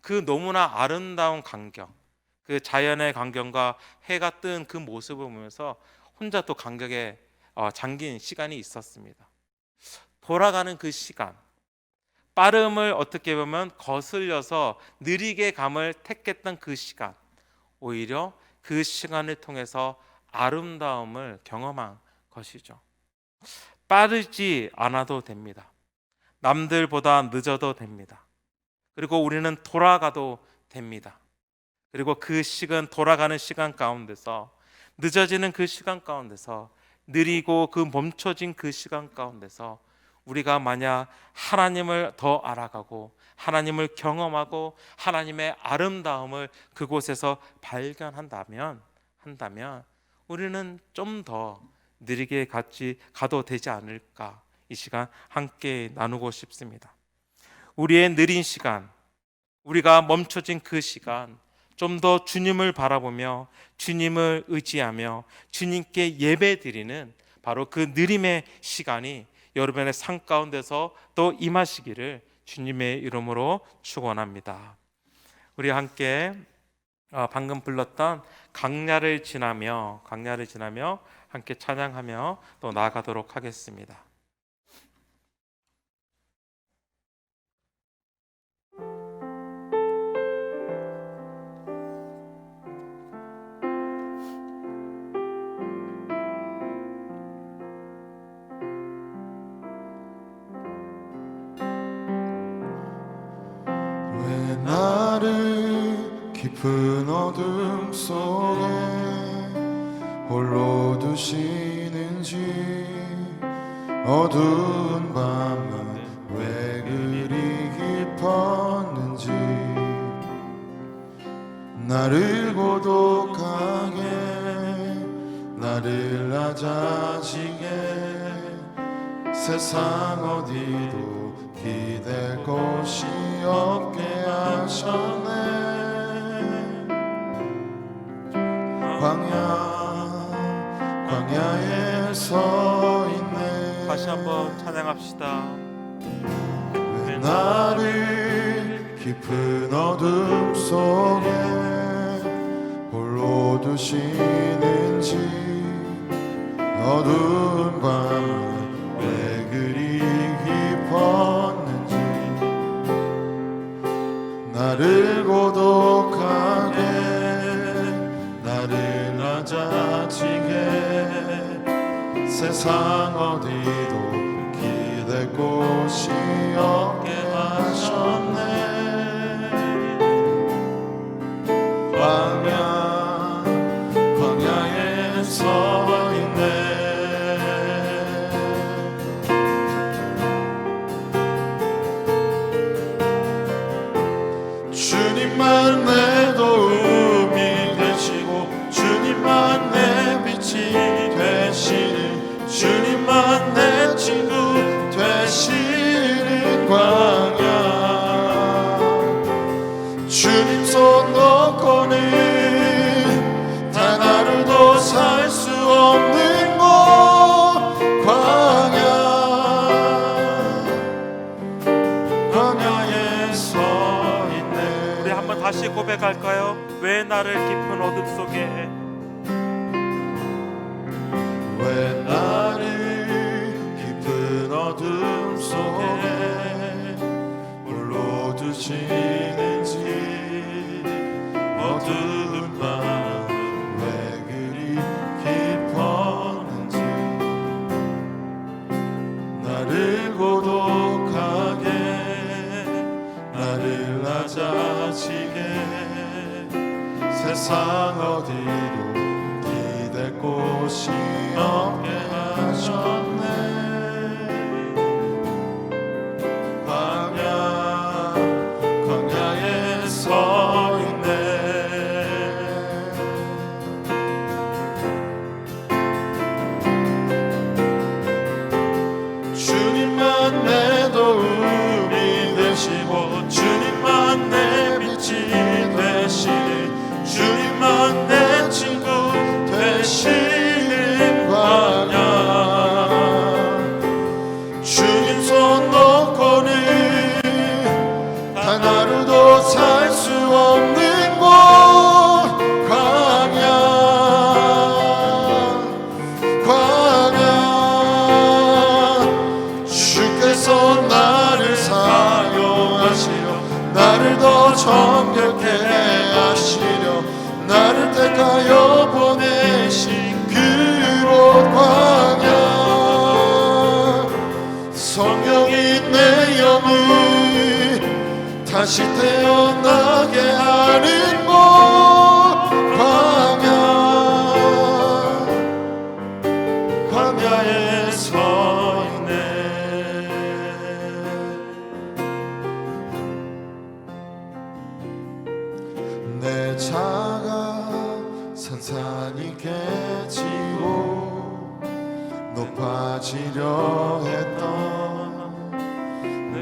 그 너무나 아름다운 광경, 그 자연의 광경과 해가 뜬 그 모습을 보면서 혼자 또 감격에 잠긴 시간이 있었습니다. 돌아가는 그 시간, 빠름을 어떻게 보면 거슬려서 느리게 감을 택했던 그 시간, 오히려 그 시간을 통해서 아름다움을 경험한 것이죠. 빠르지 않아도 됩니다. 남들보다 늦어도 됩니다. 그리고 우리는 돌아가도 됩니다. 그리고 그 시간, 돌아가는 시간 가운데서, 늦어지는 그 시간 가운데서, 느리고 그 멈춰진 그 시간 가운데서 우리가 만약 하나님을 더 알아가고 하나님을 경험하고 하나님의 아름다움을 그곳에서 발견한다면 우리는 좀 더 느리게 가도 되지 않을까, 이 시간 함께 나누고 싶습니다. 우리의 느린 시간, 우리가 멈춰진 그 시간, 좀 더 주님을 바라보며 주님을 의지하며 주님께 예배드리는 바로 그 느림의 시간이 여러분의 삶 가운데서 또 임하시기를 주님의 이름으로 축원합니다. 우리 함께 방금 불렀던 강야를 지나며 함께 찬양하며 또 나아가도록 하겠습니다. 왜 나를 깊은 어둠 속에 홀로 두시는지, 어두운 밤은 왜 그리 깊었는지, 나를 고독하게, 나를 낮아지게, 세상 어디도 기댈 곳이 없게 하셨네. 광야에 서 있네. 다시 한번 찬양합시다. 왜 나를 깊은 어둠 속에 홀로 두시는지, 어두운 밤은 왜 그리 깊었는지, 나를 고독하게, 나를 낮아지게, 세상 어디도 기댈 곳이 없게 하셨네. 광야에 서 있네. 주님만 내 도움이 되시고 주님만 내 빛이 되시는 주님만 내 친구 되시는 광야 주님 손 놓고는 단 하루도 살 수 없는 곳 광야에 서 있네. 우리 한번 다시 고백할까요? 왜 나를 깊은 어둠 속에 왜 나를 깊은 어둠 속에 홀로 두시는지 어두운 밤은 왜 그리 깊었는지 나를 고독하게 나를 낮아지게 세상 어디도 기댈 곳이 없게 하셨네. 광야에 서 있네. 주님만 내 도움이 되시고 주님만 내 빛이 되시는 주님만 내 친구 되시는 광야 주님 손 놓고는 단 하루도 살 수 없는 곳 광야 주께서 나를 사용하시려 나를 더 정결케 하시려 나를 택하여 보내신 그곳 광야 성령이 내 영을 다시 태어나게 하는 곳 광야에 서 있네. 내 자가 산산이 깨지고 높아지려 했던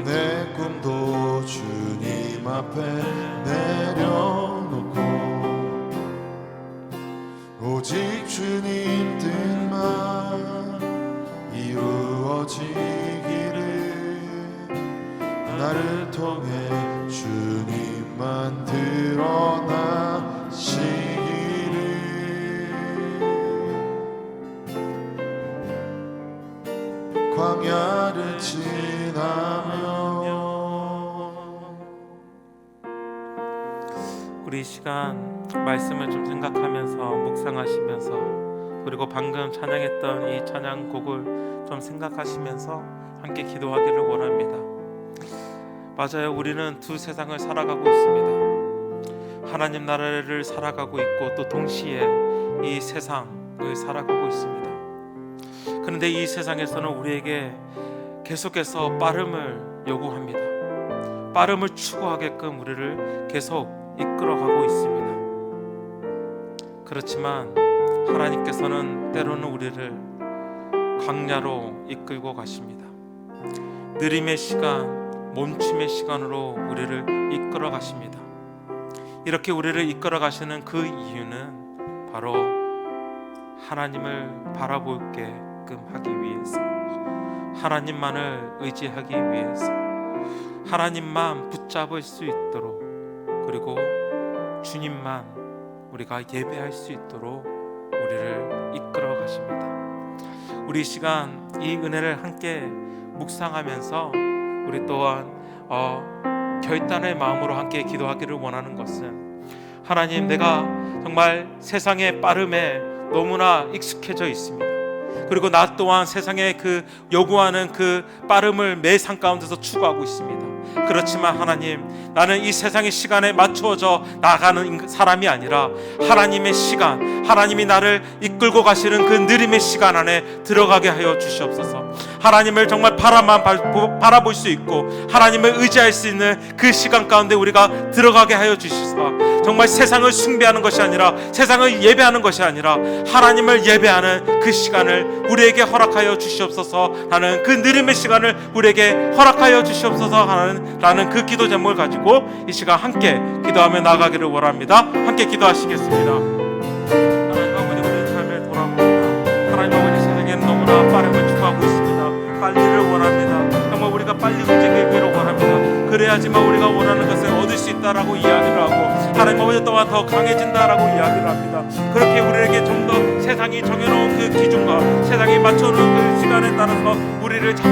내 꿈도 주님 앞에 내려놓고 오직 주님 뜻만 이루어지기를 나를 통해 주님만 드러나시기를 광야를 지나며 우리 이 시간 말씀을 좀 생각하면서 묵상하시면서 그리고 방금 찬양했던 이 찬양곡을 좀 생각하시면서 함께 기도하기를 원합니다. 맞아요. 우리는 두 세상을 살아가고 있습니다. 하나님 나라를 살아가고 있고 또 동시에 이 세상을 살아가고 있습니다. 그런데 이 세상에서는 우리에게 계속해서 빠름을 요구합니다. 빠름을 추구하게끔 우리를 계속 이끌어가고 있습니다. 그렇지만 하나님께서는 때로는 우리를 광야로 이끌고 가십니다. 느림의 시간, 멈춤의 시간으로 우리를 이끌어 가십니다. 이렇게 우리를 이끌어 가시는 그 이유는 바로 하나님을 바라보게끔 하기 위해서, 하나님만을 의지하기 위해서, 하나님만 붙잡을 수 있도록, 그리고 주님만 우리가 예배할 수 있도록 우리를 이끌어 가십니다. 우리 이 시간 이 은혜를 함께 묵상하면서 우리 또한 결단의 마음으로 함께 기도하기를 원하는 것은, 하나님, 내가 정말 세상의 빠름에 너무나 익숙해져 있습니다. 그리고 나 또한 세상의 그 요구하는 그 빠름을 매 삶 가운데서 추구하고 있습니다. 그렇지만 하나님, 나는 이 세상의 시간에 맞추어져 나가는 사람이 아니라 하나님의 시간, 하나님이 나를 이끌고 가시는 그 느림의 시간 안에 들어가게 하여 주시옵소서. 하나님을 정말 바라볼 수 있고 하나님을 의지할 수 있는 그 시간 가운데 우리가 들어가게 하여 주시사 정말 세상을 숭배하는 것이 아니라 세상을 예배하는 것이 아니라 하나님을 예배하는 그 시간을 우리에게 허락하여 주시옵소서 하는 그 느림의 시간을 우리에게 허락하여 주시옵소서 라는 그 기도 제목을 가지고 이 시간 함께 기도하며 나아가기를 원합니다. 함께 기도하시겠습니다. 하나님 아버지, 우리 삶을 돌아봅니다. 하나님 아버지, 세상에는 너무나 빠름을 추구하고 있습니다. 빨리를 원합니다. 정말 우리가 빨리 움직이기를 원합니다. 그래야지만 우리가 원하는 것을 얻을 수 있다라고 이야기를 하고 하나님 아버지 또한 더 강해진다라고 이야기를 합니다. 그렇게 우리에게 좀 더 세상이 정해놓은 그 기준과 세상이 맞춰놓은 그 시간에 따라서 우리를 자꾸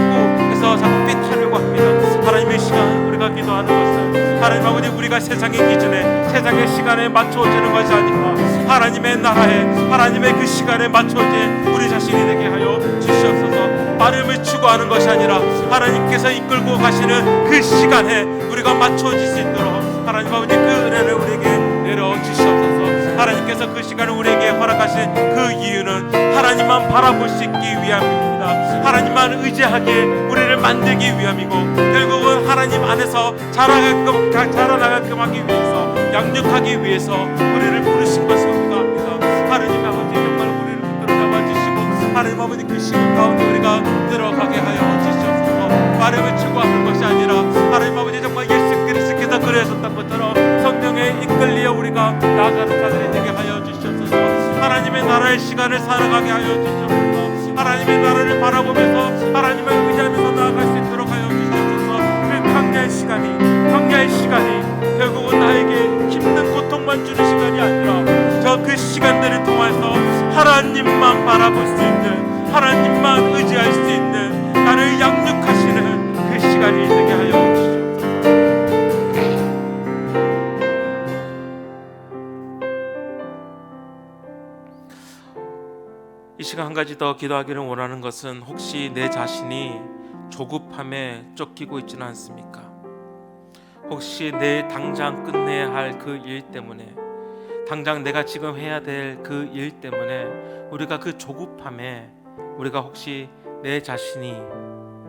삐타려고 합니다. 하나님의 시간 우리가 기도하는 것은 하나님 아버지, 우리가 세상의 기준에 세상의 시간에 맞춰지는 것이 아니라 하나님의 나라에 하나님의 그 시간에 맞춰진 우리 자신이 되게 하여 주시옵소서. 빠름을 추구하는 것이 아니라 하나님께서 이끌고 가시는 그 시간에 우리가 맞춰질 수 있도록 하나님 아버지, 그 은혜를 우리에게 내려 주시옵소서. 하나님께서 그 시간을 우리에게 허락하신 그 이유는 하나님만 바라볼 수 있기 위함입니다. 하나님만 의지하게 우리를 만들기 위함이고 결국은 하나님 안에서 자라나게끔 하기 위해서 양육하기 위해서 우리를 부르신 것입니다. 하나님 아버지, 정말 우리를 붙들어 잡아주시고 하나님 아버지, 그 시간 가운데 우리가 들어가게 하여 주시옵소서. 빠름을 추구하는 것이 아니라 하나님 아버지, 정말 예수 그리스도께서 그러셨던 것처럼 성령에 이끌려 우리가 나아가는 자들이 되게 하여 주시옵소서. 하나님의 나라의 시간을 살아가게 하여 주시옵소서. 하나님의 나라를 바라보면서 하나님을 의지하면서 나아갈 수 있도록 하여 주시옵소서. 그 광야의 시간이 결국은 나에게 힘든 고통만 주는 시간이 아니라 저 그 시간들을 통해서 하나님만 바라볼 수 있는, 하나님만 의지할 수 있는, 나를 양육하시는 그 시간이 되게 하여 주시옵소서. 이 시간 한 가지 더 기도하기를 원하는 것은 혹시 내 자신이 조급함에 쫓기고 있지는 않습니까? 혹시 내일 당장 끝내야 할 그 일 때문에, 당장 내가 지금 해야 될 그 일 때문에 우리가 그 조급함에 우리가 혹시 내 자신이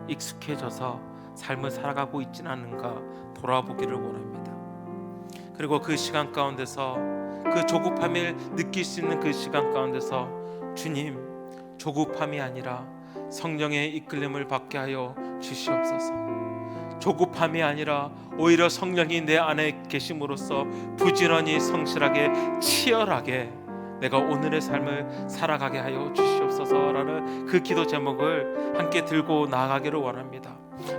익숙해져서 삶을 살아가고 있지는 않은가 돌아보기를 원합니다. 그리고 그 시간 가운데서 그 조급함을 느낄 수 있는 그 시간 가운데서 주님, 조급함이 아니라 성령의 이끌림을 받게 하여 주시옵소서. 조급함이 아니라 오히려 성령이 내 안에 계심으로써 부지런히 성실하게 치열하게 내가 오늘의 삶을 살아가게 하여 주시옵소서라는 그 기도 제목을 함께 들고 나아가기를 원합니다.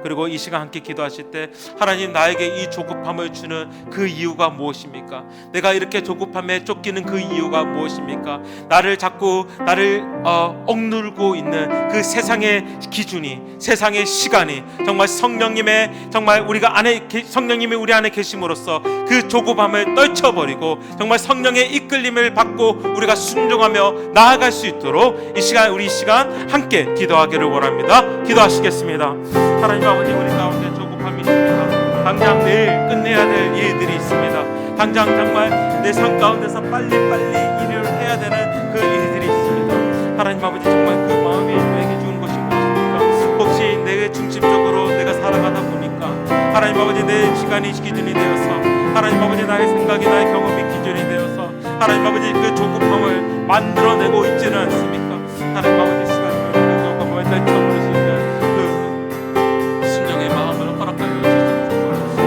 그리고 이 시간 함께 기도하실 때 하나님, 나에게 이 조급함을 주는 그 이유가 무엇입니까? 내가 이렇게 조급함에 쫓기는 그 이유가 무엇입니까? 나를 억누르고 있는 그 세상의 기준이, 세상의 시간이 정말 성령님의 성령님이 우리 안에 계심으로써 그 조급함을 떨쳐버리고 정말 성령의 이끌림을 받고 우리가 순종하며 나아갈 수 있도록 우리 시간 함께 기도하기를 원합니다. 기도하시겠습니다. 하나님 아버지, 우리 가운데 조급함이 있습니다. 당장 내일 끝내야 될 일들이 있습니다. 당장 정말 내 삶 가운데서 빨리빨리 일을 해야 되는 그 일들이 있습니다. 하나님 아버지, 정말 그 마음이 너에게 주는 것이 무엇입니까? 혹시 내 중심적으로 내가 살아가다 보니까 하나님 아버지, 내 시간이 기준이 되어서 하나님 아버지, 나의 생각이 나의 경험이 기준이 되어서 하나님 아버지, 그 조급함을 만들어내고 있지는 않습니까? 하나님 아버지, 시간을 그 조급함을 떨쳐버릴 수 있는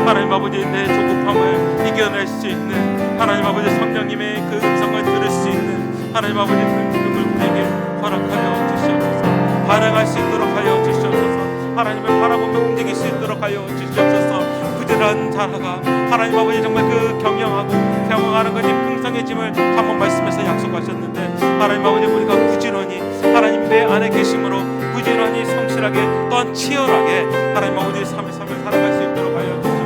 하나님 아버지, 내 조급함을 이겨낼 수 있는 하나님 아버지, 성령님의 그 음성을 들을 수 있는 하나님 아버지, 그 기쁨을 우리에게 허락하여 주시옵소서. 반응할 수 있도록 하여 주시옵소서. 하나님을 바라보며 움직일 수 있도록 하여 주시옵소서. 부지런한 자라가 하나님 아버지, 정말 그 경영하는 것이 풍성해짐을 한번 말씀에서 약속하셨는데 하나님 아버지, 우리가 부지런히 하나님 내 안에 계심으로 부지런히 성실하게 또한 치열하게 하나님 아버지의 삶을 살아갈 수 있도록 하여 주시옵소서.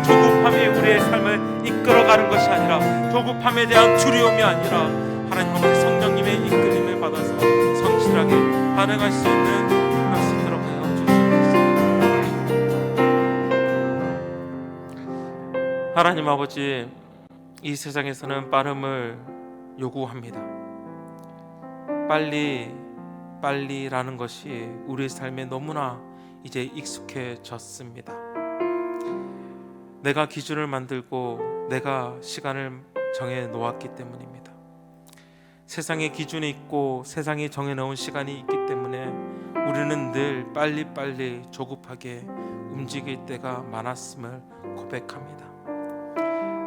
조급함이 우리의 삶을 이끌어가는 것이 아니라, 조급함에 대한 두려움이 아니라 하나님 아버지 성령님의 이끌림을 받아서 성실하게 반응할 수 있는 그럴 수 있도록 하여 주시옵소서. 하나님 아버지, 이 세상에서는 빠름을 요구합니다. 빨리 빨리라는 것이 우리 삶에 너무나 이제 익숙해졌습니다. 내가 기준을 만들고 내가 시간을 정해 놓았기 때문입니다. 세상의 기준이 있고 세상이 정해 놓은 시간이 있기 때문에 우리는 늘 빨리빨리 조급하게 움직일 때가 많았음을 고백합니다.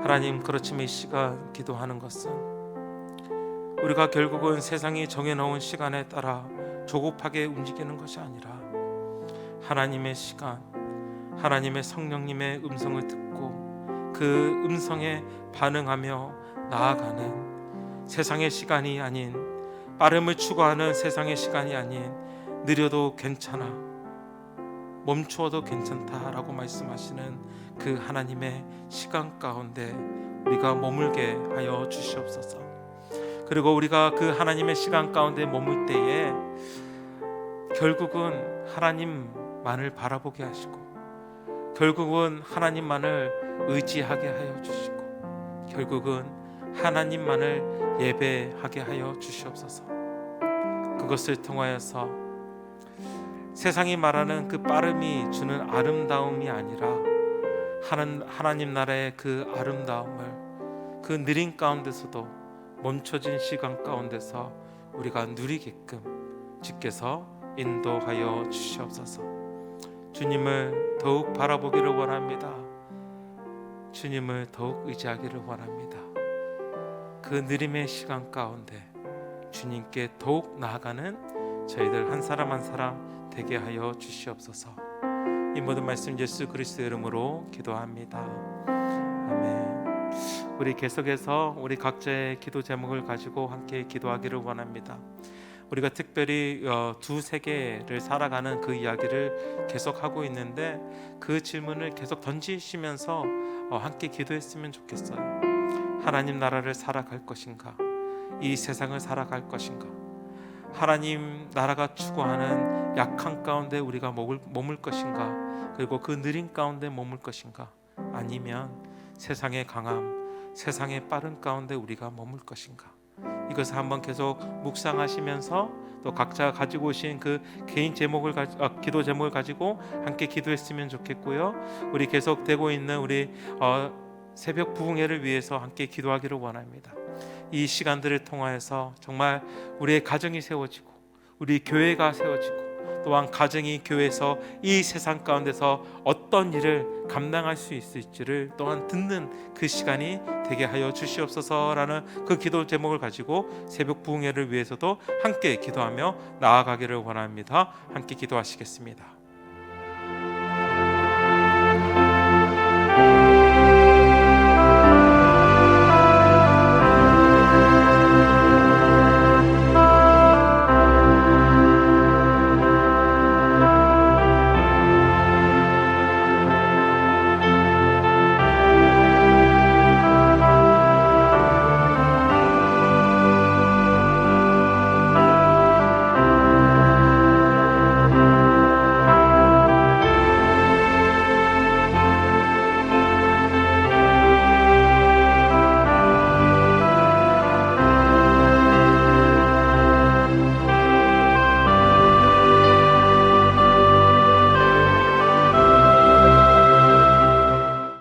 하나님, 그렇지만 이 시간 기도하는 것은 우리가 결국은 세상이 정해놓은 시간에 따라 조급하게 움직이는 것이 아니라 하나님의 시간, 하나님의 성령님의 음성을 듣고 그 음성에 반응하며 나아가는 세상의 시간이 아닌, 빠름을 추구하는 세상의 시간이 아닌, 느려도 괜찮아, 멈추어도 괜찮다라고 말씀하시는 그 하나님의 시간 가운데 우리가 머물게 하여 주시옵소서. 그리고 우리가 그 하나님의 시간 가운데 머물 때에 결국은 하나님만을 바라보게 하시고, 결국은 하나님만을 의지하게 하여 주시고, 결국은 하나님만을 예배하게 하여 주시옵소서. 그것을 통하여서 세상이 말하는 그 빠름이 주는 아름다움이 아니라 하나님 나라의 그 아름다움을 그 느린 가운데서도 멈춰진 시간 가운데서 우리가 누리게끔 주께서 인도하여 주시옵소서. 주님을 더욱 바라보기를 원합니다. 주님을 더욱 의지하기를 원합니다. 그 느림의 시간 가운데 주님께 더욱 나아가는 저희들 한 사람 한 사람 되게 하여 주시옵소서. 이 모든 말씀 예수 그리스도의 이름으로 기도합니다. 아멘. 우리 계속해서 우리 각자의 기도 제목을 가지고 함께 기도하기를 원합니다. 우리가 특별히 두 세계를 살아가는 그 이야기를 계속하고 있는데 그 질문을 계속 던지시면서 함께 기도했으면 좋겠어요. 하나님 나라를 살아갈 것인가? 이 세상을 살아갈 것인가? 하나님 나라가 추구하는 약한 가운데 우리가 머물 것인가? 그리고 그 느린 가운데 머물 것인가? 아니면 세상의 강함, 세상의 빠른 가운데 우리가 머물 것인가? 이것을 한번 계속 묵상하시면서 또 각자 가지고 오신 그 개인 제목을 기도 제목을 가지고 함께 기도했으면 좋겠고요. 우리 계속되고 있는 우리 새벽 부흥회를 위해서 함께 기도하기를 원합니다. 이 시간들을 통하여서 정말 우리의 가정이 세워지고 우리 교회가 세워지고 또한 가정이 교회에서 이 세상 가운데서 어떤 일을 감당할 수 있을지를 또한 듣는 그 시간이 되게 하여 주시옵소서라는 그 기도 제목을 가지고 새벽 부흥회를 위해서도 함께 기도하며 나아가기를 원합니다. 함께 기도하시겠습니다.